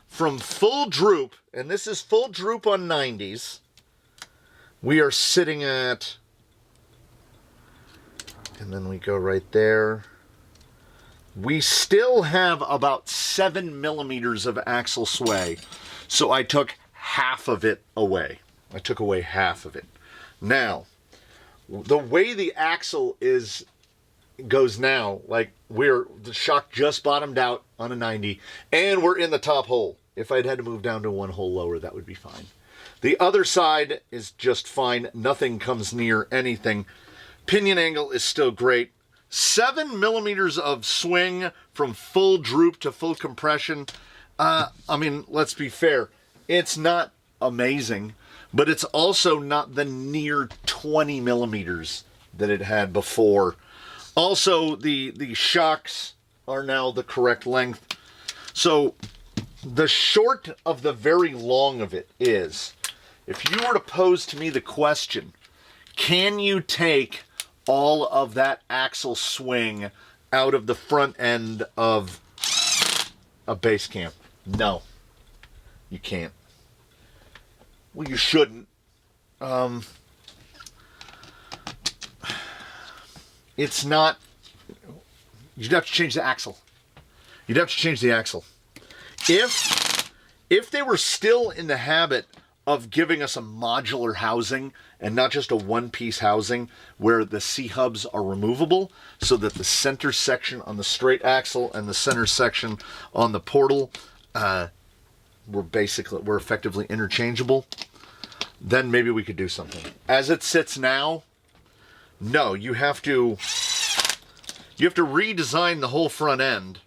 [SPEAKER 1] from full droop, and this is full droop on 90s, we are sitting at, and then we go right there. We still have about 7 millimeters of axle sway. So I took half of it away. I took away half of it. Now, the way the axle goes now, like the shock just bottomed out on a 90 and we're in the top hole. If I'd had to move down to one hole lower, that would be fine. The other side is just fine. Nothing comes near anything. Pinion angle is still great. 7 millimeters of swing from full droop to full compression. I mean, let's be fair. It's not amazing, but it's also not the near 20 millimeters that it had before. Also, the shocks are now the correct length. So the short of the very long of it is, if you were to pose to me the question, can you take all of that axle swing out of the front end of a BaseCamp? No, you can't. Well, you shouldn't. It's not you'd have to change the axle. You'd have to change the axle. If they were still in the habit of giving us a modular housing and not just a one-piece housing where the C-hubs are removable so that the center section on the straight axle and the center section on the portal were effectively interchangeable, then maybe we could do something. As it sits now, no, you have to redesign the whole front end,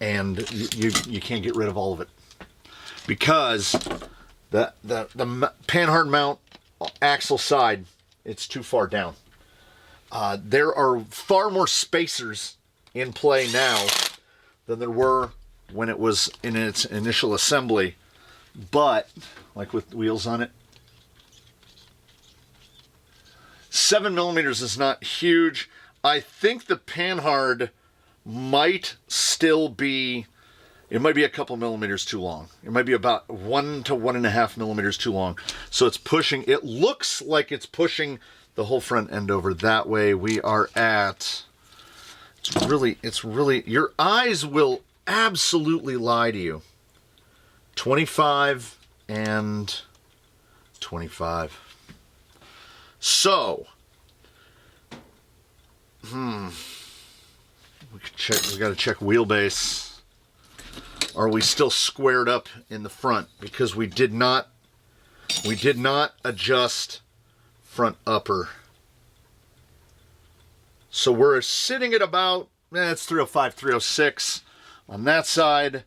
[SPEAKER 1] and you can't get rid of all of it because the Panhard mount axle side, it's too far down. There are far more spacers in play now than there were when it was in its initial assembly, but like with wheels on it, 7 millimeters is not huge. I think the Panhard might still be, it might be a couple millimeters too long. It might be about 1 to 1.5 millimeters too long. So it's pushing, it looks like it's pushing the whole front end over that way. We are at, it's really, your eyes will absolutely lie to you. 25 and 25. So, we got to check wheelbase. Are we still squared up in the front? Because we did not adjust front upper. So we're sitting at about, it's 305, 306. On that side,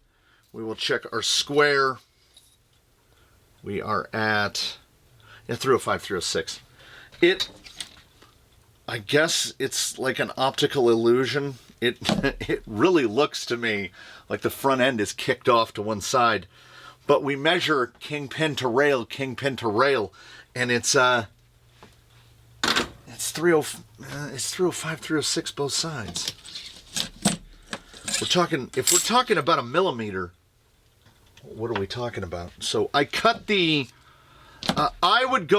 [SPEAKER 1] we will check our square. We are at 305, 306. I guess it's like an optical illusion. It really looks to me like the front end is kicked off to one side. But we measure kingpin to rail, and it's 305, 306 both sides. If we're talking about a millimeter, what are we talking about? So I cut the, I would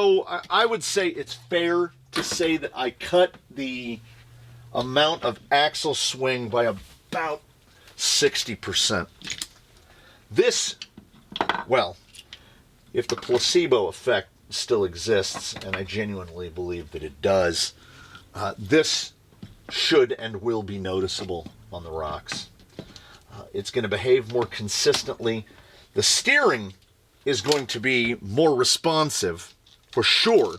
[SPEAKER 1] say it's fair to say that I cut the amount of axle swing by about 60%. This, well, if the placebo effect still exists, and I genuinely believe that it does, this should and will be noticeable on the rocks. It's going to behave more consistently. The steering is going to be more responsive, for sure.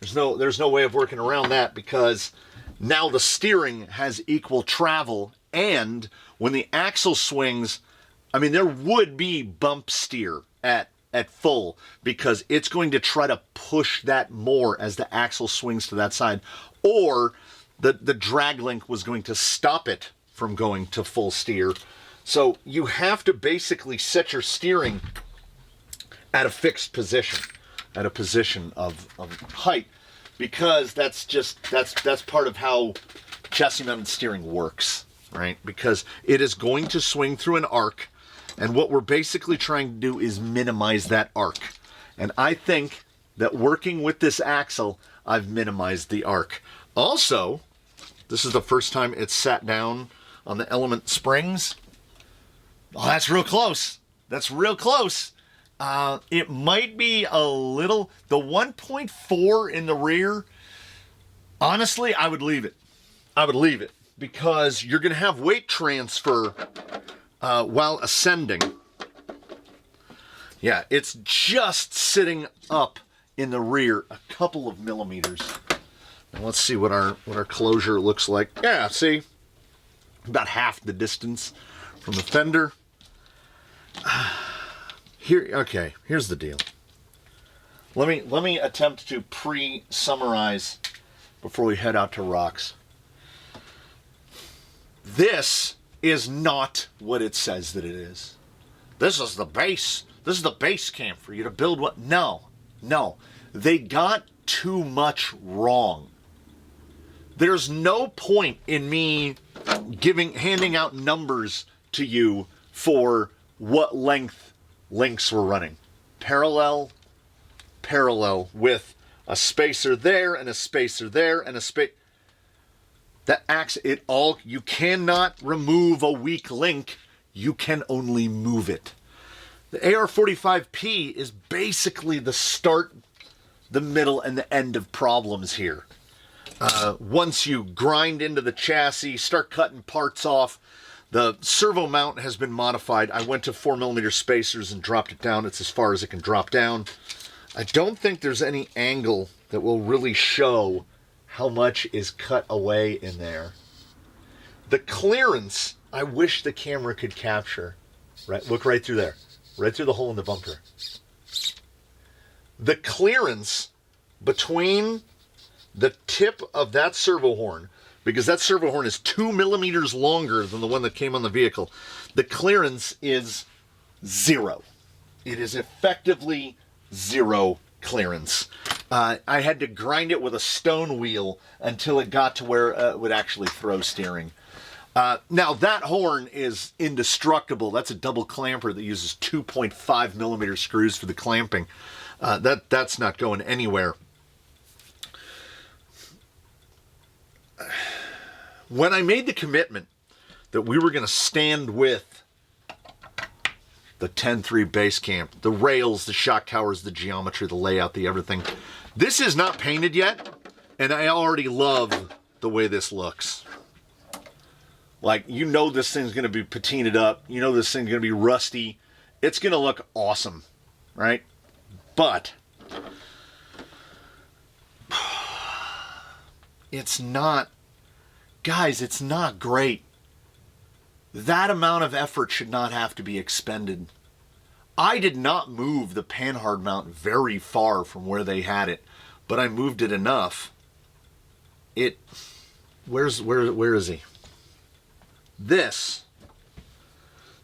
[SPEAKER 1] There's no way of working around that because now the steering has equal travel, and when the axle swings, I mean, there would be bump steer at full because it's going to try to push that more as the axle swings to that side, or the drag link was going to stop it from going to full steer. So you have to basically set your steering at a fixed position, at a position of height, because that's part of how chassis mounted steering works, right? Because it is going to swing through an arc, and what we're basically trying to do is minimize that arc. And I think that working with this axle, I've minimized the arc. Also, this is the first time it's sat down on the element springs. Oh, that's real close. That's real close. It might be a little, the 1.4 in the rear, honestly, I would leave it. I would leave it because you're going to have weight transfer while ascending. Yeah, it's just sitting up in the rear a couple of millimeters. Now let's see what our closure looks like. Yeah, see, about half the distance from the fender. Here, okay, here's the deal. Let me attempt to pre-summarize before we head out to rocks. This is not what it says that it is. This is the base. This is the base camp for you to build what? No. They got too much wrong. There's no point in me handing out numbers to you for what lengths we're running. Parallel with a spacer there, and a spacer there, and a space. That acts it all. You cannot remove a weak link. You can only move it. The AR45P is basically the start, the middle, and the end of problems here. Once you grind into the chassis, start cutting parts off, the servo mount has been modified. I went to 4mm spacers and dropped it down. It's as far as it can drop down. I don't think there's any angle that will really show how much is cut away in there. The clearance, I wish the camera could capture. Right, look right through there. Right through the hole in the bumper. The clearance between the tip of that servo horn, because that servo horn is 2mm longer than the one that came on the vehicle, the clearance is 0. It is effectively 0 clearance. I had to grind it with a stone wheel until it got to where it would actually throw steering. Now that horn is indestructible. That's a double clamper that uses 2.5mm screws for the clamping. That's not going anywhere. When I made the commitment that we were going to stand with the 10.3 BaseCamp, the rails, the shock towers, the geometry, the layout, the everything, this is not painted yet, and I already love the way this looks. Like, you know this thing's going to be patinaed up. You know this thing's going to be rusty. It's going to look awesome, right? But it's not, guys, it's not great. That amount of effort should not have to be expended. I did not move the Panhard mount very far from where they had it, but I moved it enough. Where is he? This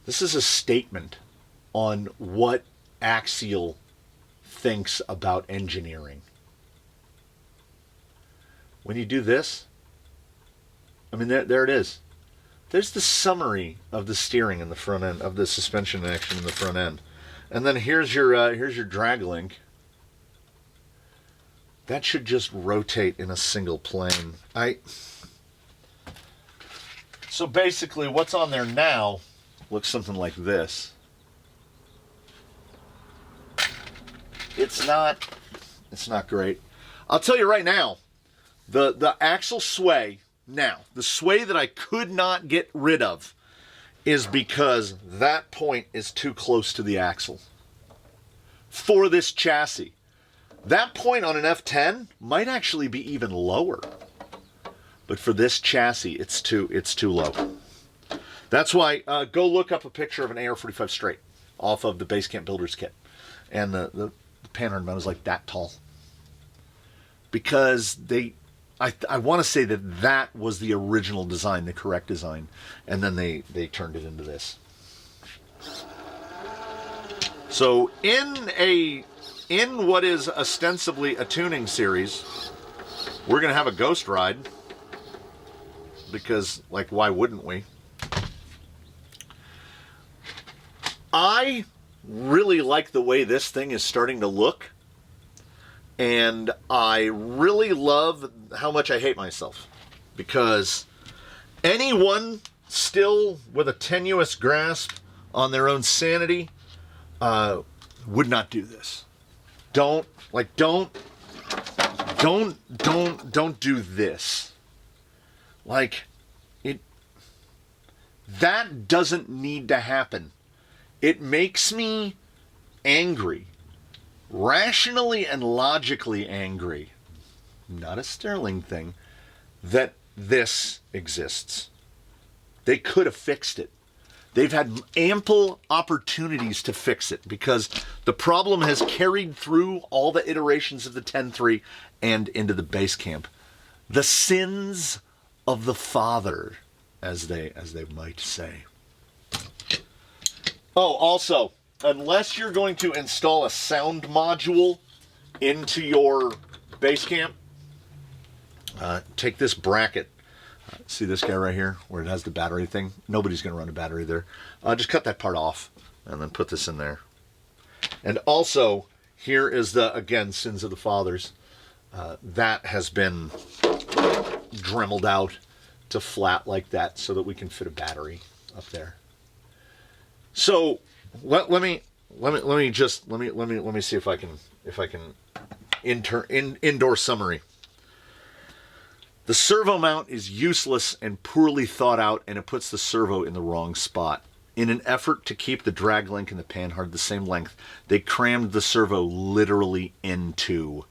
[SPEAKER 1] is a statement on what Axial thinks about engineering. When you do this, I mean, there it is. There's the summary of the steering in the front end, of the suspension action in the front end. And then here's your drag link. That should just rotate in a single plane. So basically what's on there now looks something like this. It's not great. I'll tell you right now, the axle sway, now, the sway that I could not get rid of is because that point is too close to the axle for this chassis. That point on an F10 might actually be even lower. But for this chassis, it's too low. That's why, go look up a picture of an AR45 straight off of the BaseCamp Builders Kit. And the Panhard mount is like that tall. Because I want to say that was the original design, the correct design. And then they turned it into this. So in what is ostensibly a tuning series, we're going to have a ghost ride. Because, like, why wouldn't we? I really like the way this thing is starting to look. And I really love how much I hate myself. Because anyone still with a tenuous grasp on their own sanity would not do this. Don't do this. Like, that doesn't need to happen. It makes me angry. Rationally and logically angry. Not a Sterling thing. That this exists. They could have fixed it. They've had ample opportunities to fix it because the problem has carried through all the iterations of the 10.3 and into the BaseCamp. The sins of the father, as they might say. Oh, also, unless you're going to install a sound module into your BaseCamp, take this bracket. See this guy right here, where it has the battery thing? Nobody's going to run a battery there. Just cut that part off, and then put this in there. And also, here is the, again, sins of the fathers. that has been dremeled out to flat like that so that we can fit a battery up there. So let me see if I can indoor summary. The servo mount is useless and poorly thought out, and it puts the servo in the wrong spot. In an effort to keep the drag link and the Panhard the same length, they crammed the servo literally into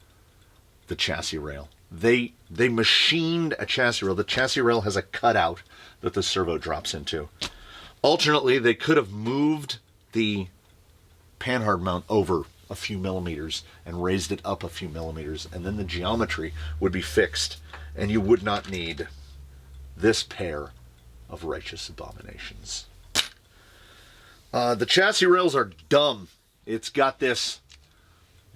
[SPEAKER 1] the chassis rail. They machined a chassis rail. The chassis rail has a cutout that the servo drops into. Alternately, they could have moved the Panhard mount over a few millimeters and raised it up a few millimeters, and then the geometry would be fixed, and you would not need this pair of righteous abominations. The chassis rails are dumb. It's got this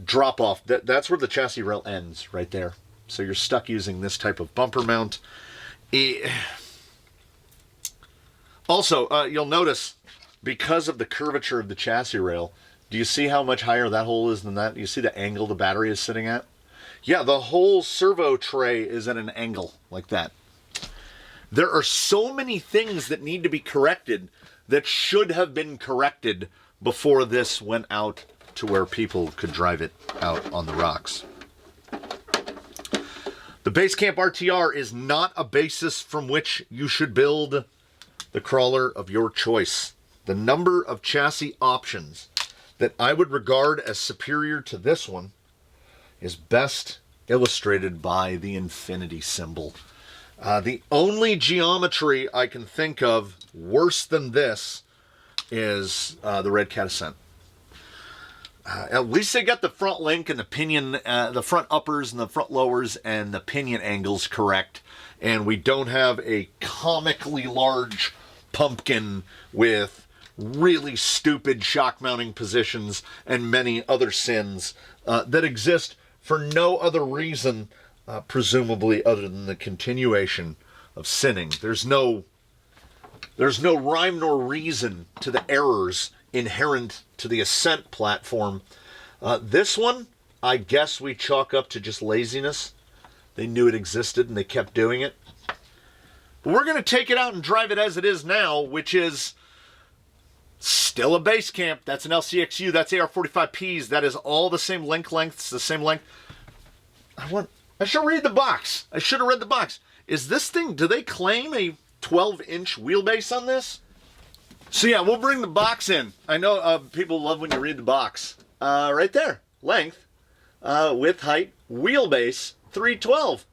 [SPEAKER 1] drop off. That's where the chassis rail ends, right there. So you're stuck using this type of bumper mount. Also, you'll notice, because of the curvature of the chassis rail, do you see how much higher that hole is than that? You see the angle the battery is sitting at? Yeah, the whole servo tray is at an angle like that. There are so many things that need to be corrected that should have been corrected before this went out to where people could drive it out on the rocks. The BaseCamp RTR is not a basis from which you should build the crawler of your choice. The number of chassis options that I would regard as superior to this one is best illustrated by the infinity symbol. The only geometry I can think of worse than this is the Red Cat Ascent. At least they got the front link and the pinion, the front uppers and the front lowers and the pinion angles correct. And we don't have a comically large pumpkin with really stupid shock mounting positions and many other sins that exist for no other reason, presumably other than the continuation of sinning. There's no rhyme nor reason to the errors inherent to the Ascent platform. This one, I guess we chalk up to just laziness. They knew it existed and they kept doing it. But we're going to take it out and drive it as it is now, which is still a BaseCamp. That's an LCXU. That's AR45Ps. That is all the same link lengths, the same length. I should read the box. I should have read the box. Is this thing, do they claim a 12-inch wheelbase on this? So yeah, we'll bring the box in. I know people love when you read the box. Right there. Length, width, height, wheelbase, 312.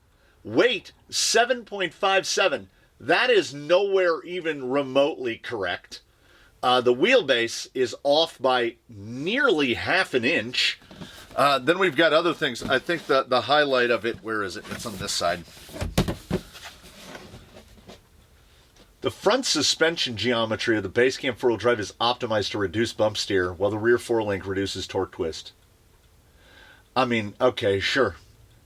[SPEAKER 1] Weight, 7.57. That is nowhere even remotely correct. The wheelbase is off by nearly half an inch. Then we've got other things. I think the highlight of it, where is it? It's on this side. The front suspension geometry of the BaseCamp four-wheel drive is optimized to reduce bump steer, while the rear four-link reduces torque twist. I mean, okay, sure.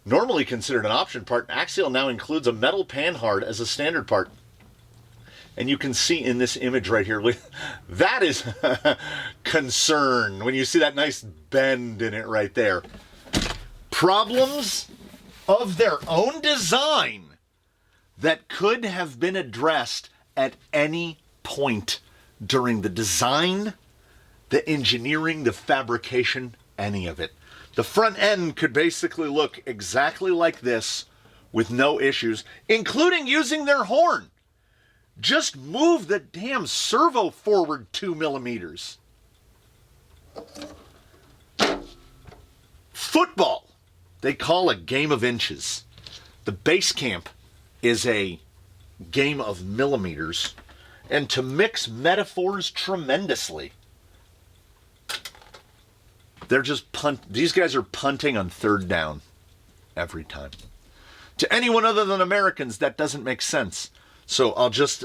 [SPEAKER 1] Normally considered an option part, Axial now includes a metal Panhard as a standard part. And you can see in this image right here, that is concern when you see that nice bend in it right there. Problems of their own design that could have been addressed at any point during the design, the engineering, the fabrication, any of it. The front end could basically look exactly like this with no issues, including using their horn. Just move the damn servo forward 2 millimeters. Football, they call a game of inches. The BaseCamp is a game of millimeters, and to mix metaphors tremendously, they're just these guys are punting on third down every time. To anyone other than Americans, that doesn't make sense. So I'll just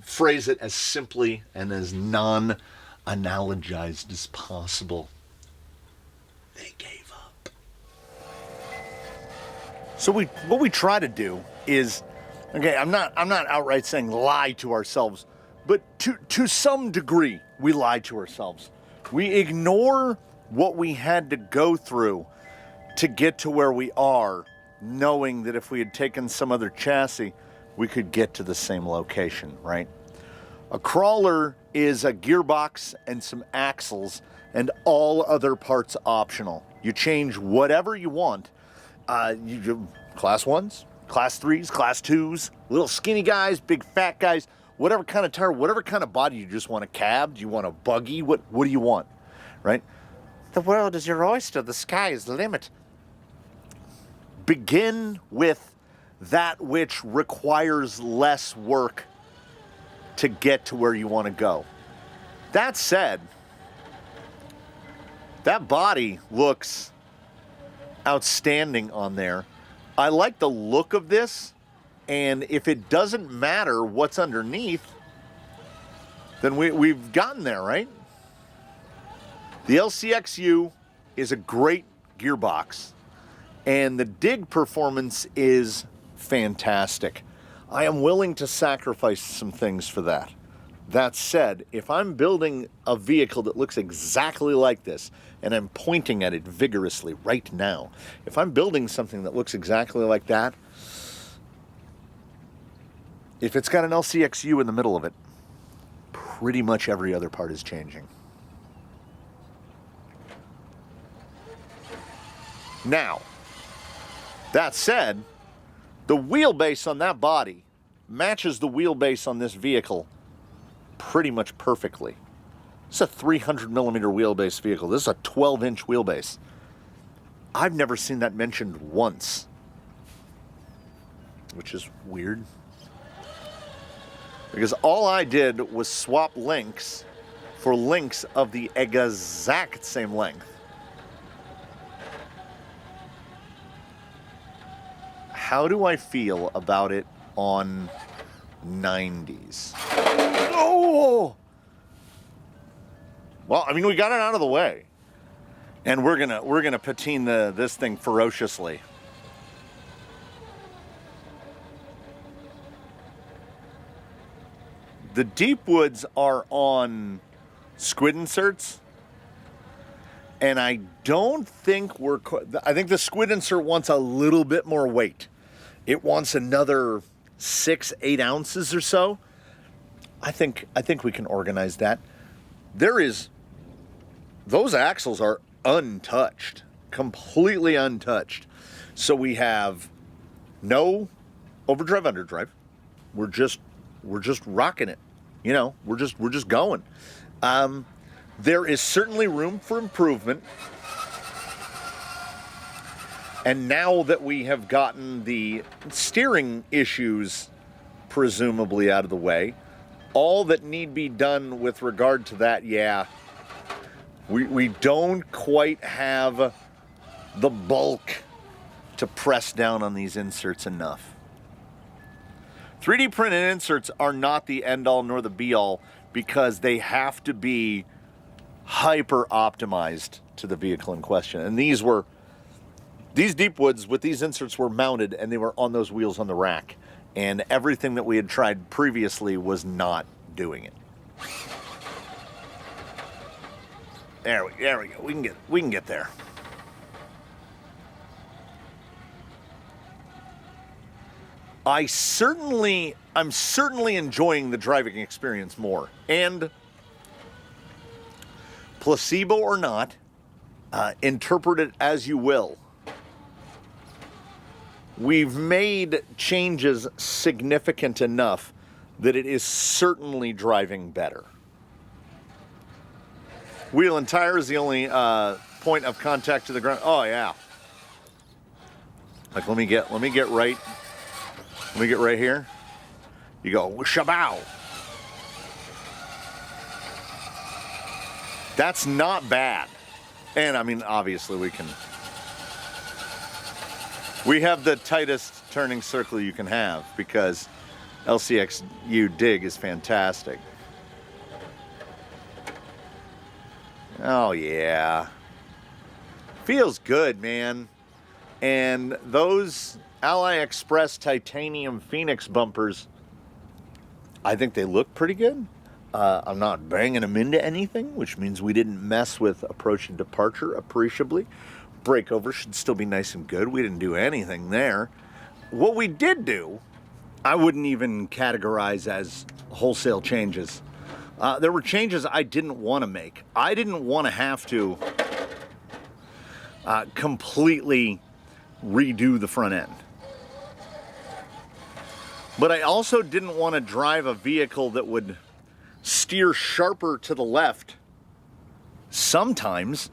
[SPEAKER 1] phrase it as simply and as non-analogized as possible. They gave up. So what we try to do is, okay, I'm not outright saying lie to ourselves, but to some degree we lie to ourselves. We ignore what we had to go through to get to where we are, knowing that if we had taken some other chassis, we could get to the same location, right? A crawler is a gearbox and some axles and all other parts optional. You change whatever you want. You do class 1s, class 3s, class 2s, little skinny guys, big fat guys, whatever kind of tire, whatever kind of body you just want. A cab, do you want a buggy? What do you want, right? The world is your oyster, the sky is the limit. Begin with that which requires less work to get to where you want to go. That said, that body looks outstanding on there. I like the look of this, and if it doesn't matter what's underneath, then we've gotten there, right? The LCXU is a great gearbox, and the dig performance is fantastic. I am willing to sacrifice some things for that. That said, if I'm building a vehicle that looks exactly like this, and I'm pointing at it vigorously right now, if I'm building something that looks exactly like that, if it's got an LCXU in the middle of it, pretty much every other part is changing. Now, that said, the wheelbase on that body matches the wheelbase on this vehicle pretty much perfectly. This is a 300 millimeter wheelbase vehicle. This is a 12-inch wheelbase. I've never seen that mentioned once, which is weird. Because all I did was swap links for links of the exact same length. How do I feel about it on 90s? Oh! Well, I mean, we got it out of the way, and we're gonna patine this thing ferociously. The deep woods are on squid inserts, and I don't think I think the squid insert wants a little bit more weight. It wants another 6-8 ounces or so. I think we can organize that. Those axles are untouched, completely untouched. So we have no overdrive, underdrive. We're just rocking it. You know, we're just going. There is certainly room for improvement. And now that we have gotten the steering issues presumably out of the way, all that need be done with regard to that, we don't quite have the bulk to press down on these inserts enough. 3D printed inserts are not the end-all nor the be-all because they have to be hyper-optimized to the vehicle in question. And these deep woods with these inserts were mounted, and they were on those wheels on the rack. And everything that we had tried previously was not doing it. There we go. We can get there. I'm certainly enjoying the driving experience more. And placebo or not, interpret it as you will. We've made changes significant enough that it is certainly driving better. Wheel and tire is the only point of contact to the ground. Oh yeah. Like let me get right here. You go shabow. That's not bad. And I mean, obviously we have the tightest turning circle you can have because LCXU dig is fantastic. Oh yeah. Feels good, man. And those AliExpress titanium Phoenix bumpers, I think they look pretty good. I'm not banging them into anything, which means we didn't mess with approach and departure appreciably. breakover should still be nice and good. We didn't do anything there. What we did do, I wouldn't even categorize as wholesale changes. There were changes I didn't want to make. I didn't want to have to completely redo the front end. But I also didn't want to drive a vehicle that would steer sharper to the left sometimes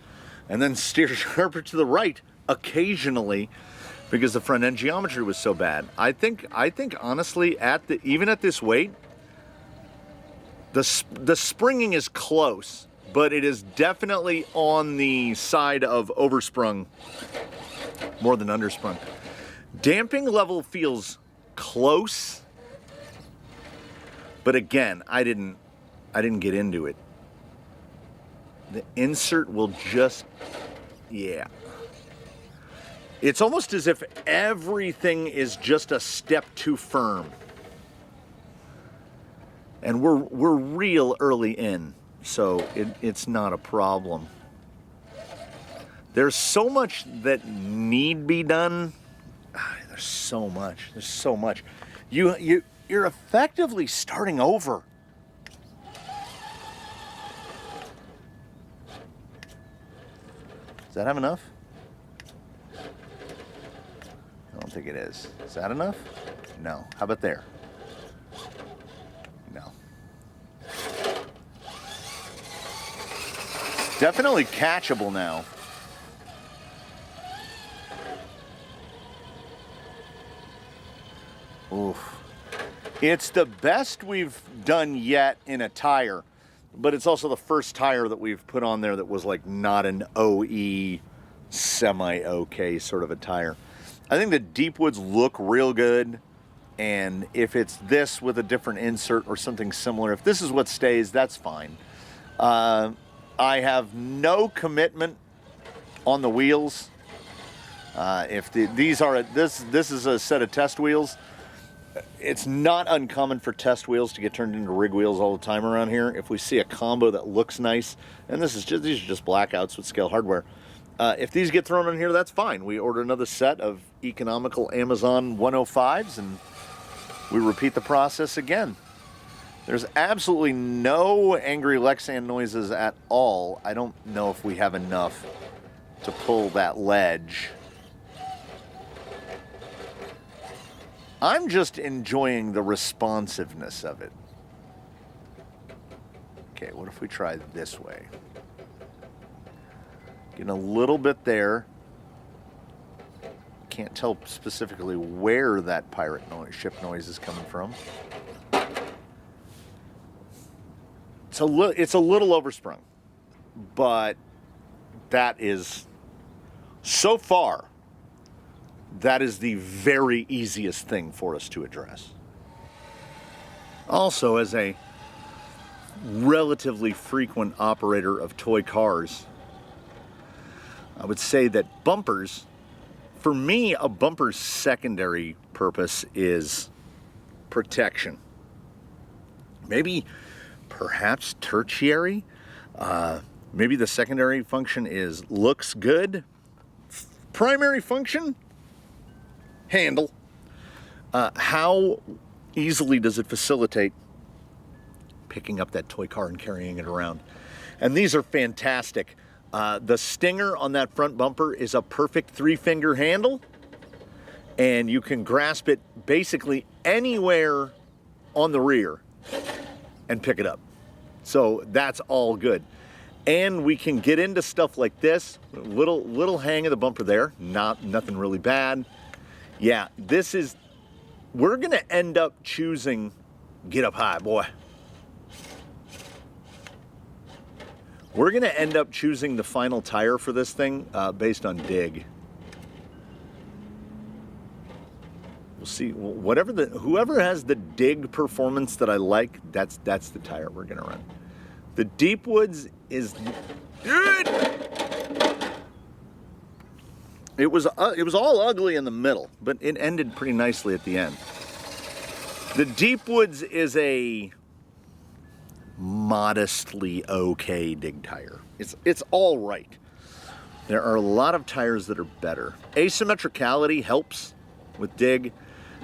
[SPEAKER 1] and then steer sharper to the right occasionally because the front end geometry was so bad. I think honestly, even at this weight, the springing is close, but it is definitely on the side of oversprung more than undersprung. Damping level feels close, but again, I didn't get into it. The insert will just, yeah. It's almost as if everything is just a step too firm. And we're real early in, so it's not a problem. There's so much that need be done. There's so much. You're effectively starting over. Does that have enough? I don't think it is. Is that enough? No. How about there? No. Definitely catchable now. Oof. It's the best we've done yet in a tire, but it's also the first tire that we've put on there that was like not an OE semi-okay sort of a tire. I think the deep woods look real good, and if it's this with a different insert or something similar, if this is what stays, that's fine. I have no commitment on the wheels. This is a set of test wheels. It's not uncommon for test wheels to get turned into rig wheels all the time around here. If we see a combo that looks nice, and these are just blackouts with scale hardware. If these get thrown in here, that's fine. We order another set of economical Amazon 105s, and we repeat the process again. There's absolutely no angry Lexan noises at all. I don't know if we have enough to pull that ledge. I'm just enjoying the responsiveness of it. Okay, what if we try this way? Getting a little bit there. Can't tell specifically where that pirate noise, ship noise is coming from. It's a little oversprung, but that is, so far, that is the very easiest thing for us to address. Also, as a relatively frequent operator of toy cars, I would say that bumpers, for me, a bumper's secondary purpose is protection. Maybe, perhaps tertiary. Maybe the secondary function is looks good. Primary function, handle. How easily does it facilitate picking up that toy car and carrying it around? And these are fantastic. The stinger on that front bumper is a perfect 3-finger handle, and you can grasp it basically anywhere on the rear and pick it up. So that's all good. And we can get into stuff like this, little hang of the bumper there, nothing really bad. Yeah, we're gonna end up choosing, get up high, boy. We're gonna end up choosing the final tire for this thing based on dig. We'll see, whoever has the dig performance that I like, that's the tire we're gonna run. The deep woods is good. It was all ugly in the middle, but it ended pretty nicely at the end. The deep woods is a modestly okay dig tire. It's all right. There are a lot of tires that are better. Asymmetricality helps with dig,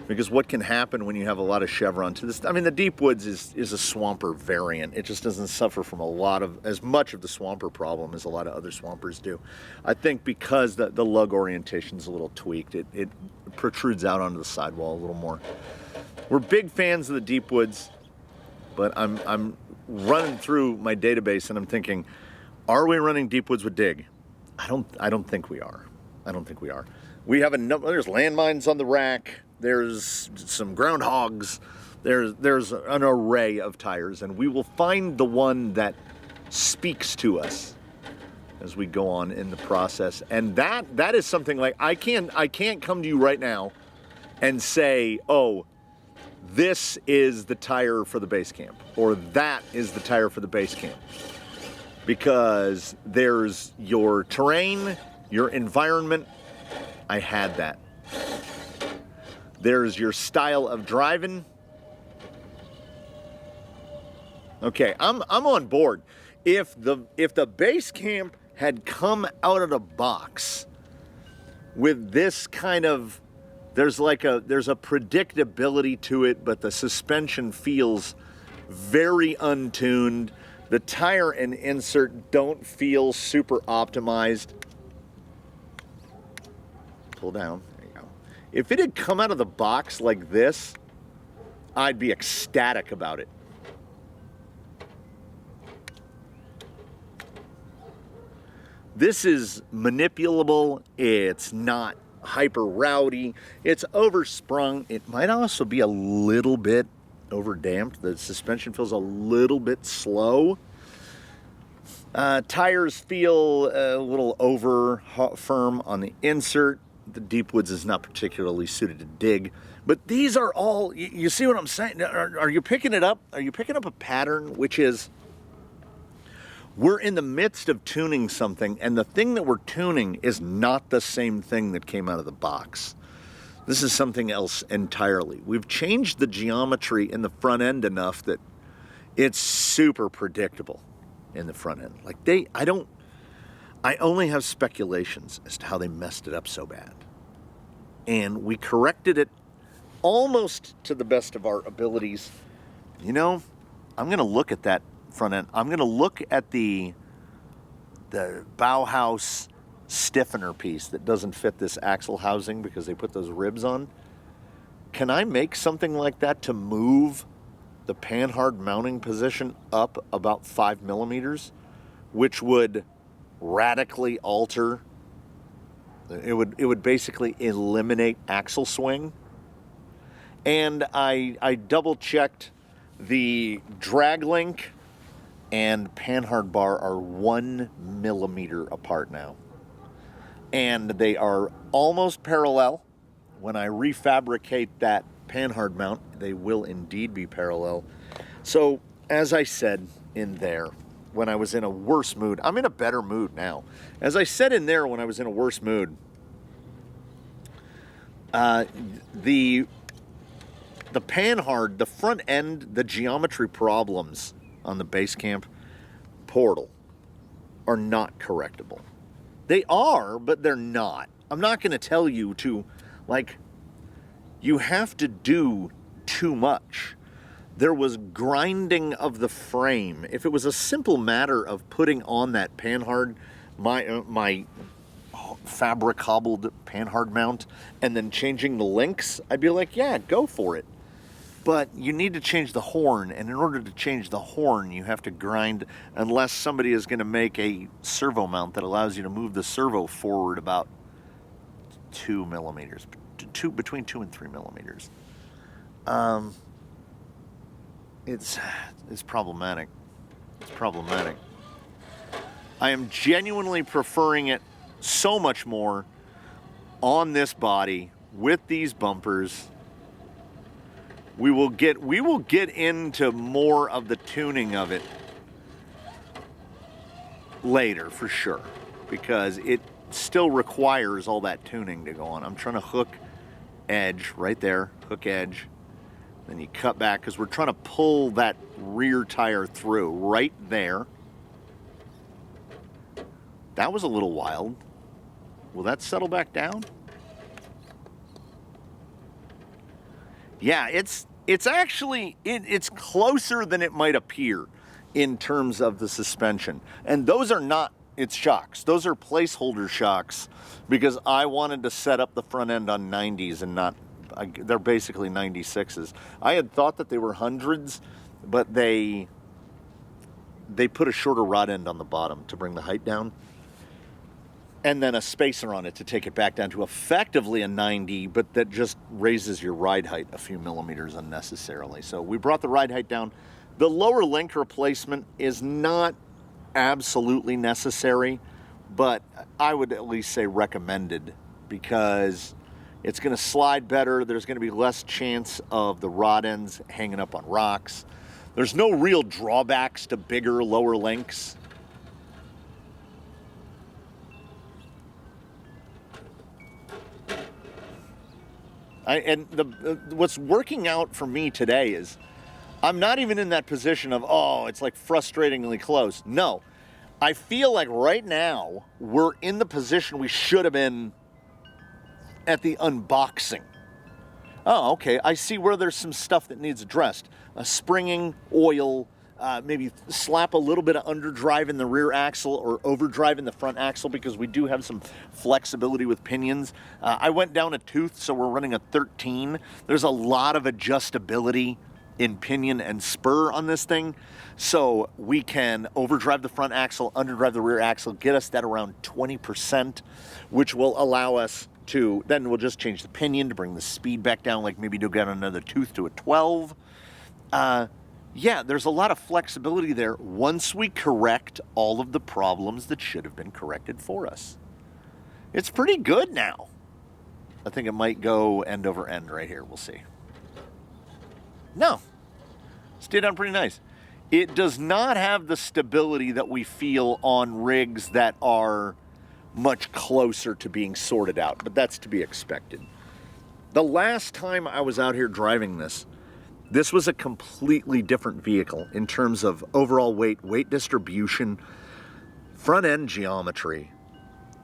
[SPEAKER 1] because what can happen when you have a lot of chevron to this? I mean, the Deepwoods is a swamper variant. It just doesn't suffer from as much of the swamper problem as a lot of other swampers do. I think because the lug orientation is a little tweaked, it protrudes out onto the sidewall a little more. We're big fans of the Deepwoods, but I'm running through my database and I'm thinking, are we running Deepwoods with dig? I don't think we are. I don't think we are. We have there's landmines on the rack. There's some groundhogs. There's an array of tires, and we will find the one that speaks to us as we go on in the process. And that is something like I can't come to you right now and say, oh, this is the tire for the BaseCamp, or that is the tire for the BaseCamp. Because there's your terrain, your environment. I had that. There's your style of driving. Okay, I'm on board. If the BaseCamp had come out of the box with this kind of, there's a predictability to it, but the suspension feels very untuned. The tire and insert don't feel super optimized. Pull down, there you go. If it had come out of the box like this, I'd be ecstatic about it. This is manipulable, it's not hyper rowdy, it's oversprung. It might also be a little bit overdamped. The suspension feels a little bit slow. Tires feel a little over firm on the insert. The Deepwoods is not particularly suited to dig, but these are all, you see what I'm saying? Are you picking it up? Are you picking up a pattern, which is we're in the midst of tuning something, and the thing that we're tuning is not the same thing that came out of the box. This is something else entirely. We've changed the geometry in the front end enough that it's super predictable in the front end. Like I only have speculations as to how they messed it up so bad. And we corrected it almost to the best of our abilities. You know, I'm going to look at that front end. I'm going to look at the Bauhaus stiffener piece that doesn't fit this axle housing because they put those ribs on. Can I make something like that to move the Panhard mounting position up about 5 millimeters, which would radically alter? It would basically eliminate axle swing. And I double checked the drag link and Panhard bar are 1 millimeter apart now. And they are almost parallel. When I refabricate that Panhard mount, they will indeed be parallel. So, as I said in there, when I was in a worse mood, I'm in a better mood now. As I said in there when I was in a worse mood, the Panhard, the front end, the geometry problems on the BaseCamp portal are not correctable. They are, but they're not. I'm not going to tell you to, you have to do too much. There was grinding of the frame. If it was a simple matter of putting on that Panhard, my fabric hobbled Panhard mount, and then changing the links, I'd be like, yeah, go for it. But you need to change the horn, and in order to change the horn, you have to grind, unless somebody is going to make a servo mount that allows you to move the servo forward about 2 millimeters, between 2 and 3 millimeters. It's problematic. It's problematic. I am genuinely preferring it so much more on this body with these bumpers. We will get into more of the tuning of it later for sure, because it still requires all that tuning to go on. I'm trying to hook edge right there, hook edge, then you cut back because we're trying to pull that rear tire through right there. That was a little wild. Will that settle back down? Yeah, it's actually, it's closer than it might appear in terms of the suspension. And those are not its shocks. Those are placeholder shocks because I wanted to set up the front end on 90s and not, they're basically 96s. I had thought that they were 100s, but they put a shorter rod end on the bottom to bring the height down, and then a spacer on it to take it back down to effectively a 90, but that just raises your ride height a few millimeters unnecessarily. So we brought the ride height down. The lower link replacement is not absolutely necessary, but I would at least say recommended because it's going to slide better. There's going to be less chance of the rod ends hanging up on rocks. There's no real drawbacks to bigger, lower links. What's working out for me today is I'm not even in that position of, oh, it's like frustratingly close. No, I feel like right now we're in the position we should have been at the unboxing. Oh, okay, I see where there's some stuff that needs addressed. Springing, oil, maybe slap a little bit of underdrive in the rear axle or overdrive in the front axle because we do have some flexibility with pinions. I went down a tooth, so we're running a 13. There's a lot of adjustability in pinion and spur on this thing, so we can overdrive the front axle, underdrive the rear axle, get us that around 20%, which will allow us to, then we'll just change the pinion to bring the speed back down, like maybe to get another tooth to a 12. Yeah, there's a lot of flexibility there once we correct all of the problems that should have been corrected for us. It's pretty good now. I think it might go end over end right here. We'll see. No, stayed on pretty nice. It does not have the stability that we feel on rigs that are much closer to being sorted out, but that's to be expected. The last time I was out here driving this was a completely different vehicle in terms of overall weight distribution, front end geometry.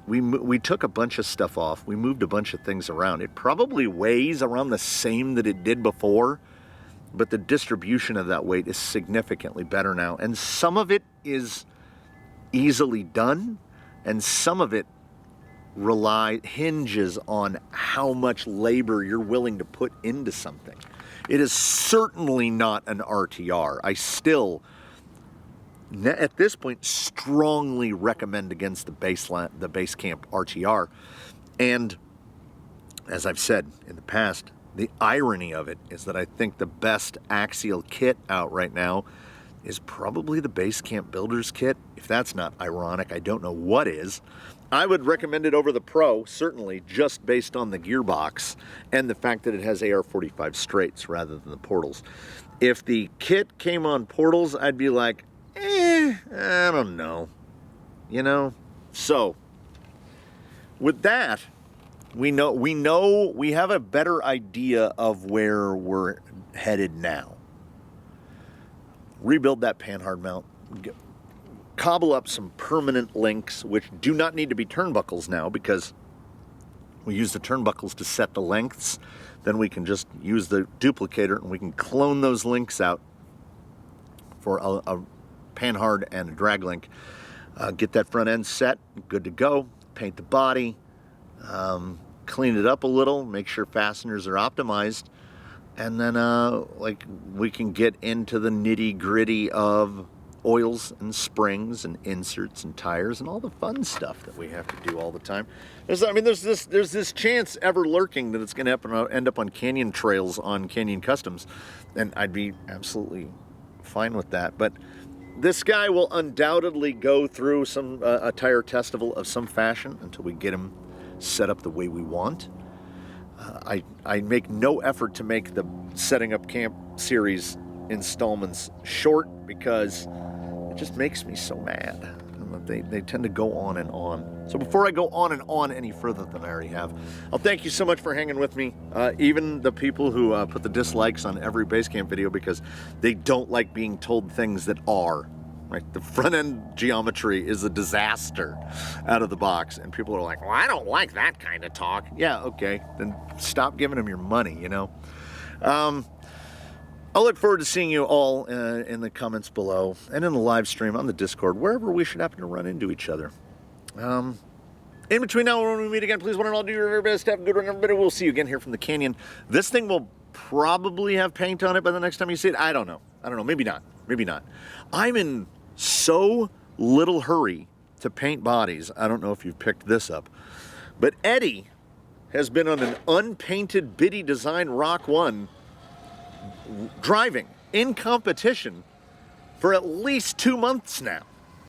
[SPEAKER 1] We took a bunch of stuff off. We moved a bunch of things around. It probably weighs around the same that it did before, but the distribution of that weight is significantly better now. And some of it is easily done, and some of it hinges on how much labor you're willing to put into something. It is certainly not an RTR. I still, at this point, strongly recommend against the BaseCamp RTR. And as I've said in the past, the irony of it is that I think the best axial kit out right now is probably the BaseCamp Builders Kit. If that's not ironic, I don't know what is. I would recommend it over the Pro, certainly, just based on the gearbox and the fact that it has AR-45 straights rather than the portals. If the kit came on portals, I'd be like, I don't know. You know? So, with that, we have a better idea of where we're headed now. Rebuild that Panhard mount, cobble up some permanent links, which do not need to be turnbuckles now because we use the turnbuckles to set the lengths. Then we can just use the duplicator and we can clone those links out for a Panhard and a drag link. Get that front end set, good to go. Paint the body, clean it up a little, make sure fasteners are optimized. And then we can get into the nitty gritty of oils and springs and inserts and tires and all the fun stuff that we have to do all the time. There's this chance ever lurking that it's going to end up on Canyon trails on Canyon Customs, and I'd be absolutely fine with that. But this guy will undoubtedly go through a tire testicle of some fashion until we get him set up the way we want. I make no effort to make the Setting Up Camp series installments short because it just makes me so mad. They tend to go on and on. So before I go on and on any further than I already have, I'll thank you so much for hanging with me. Even the people who put the dislikes on every BaseCamp video because they don't like being told things that are. right? The front end geometry is a disaster out of the box, and people are like, well, I don't like that kind of talk. Yeah, okay, then stop giving them your money, you know? I'll look forward to seeing you all in the comments below and in the live stream on the Discord, wherever we should happen to run into each other. In between now and when we meet again, please one and all do your very best. Have a good one, everybody. We'll see you again here from the Canyon. This thing will probably have paint on it by the next time you see it. I don't know. Maybe not. Maybe not. I'm in so little hurry to paint bodies. I don't know if you've picked this up. But Eddie has been on an unpainted Biddy Design Rock 1 driving in competition for at least 2 months now.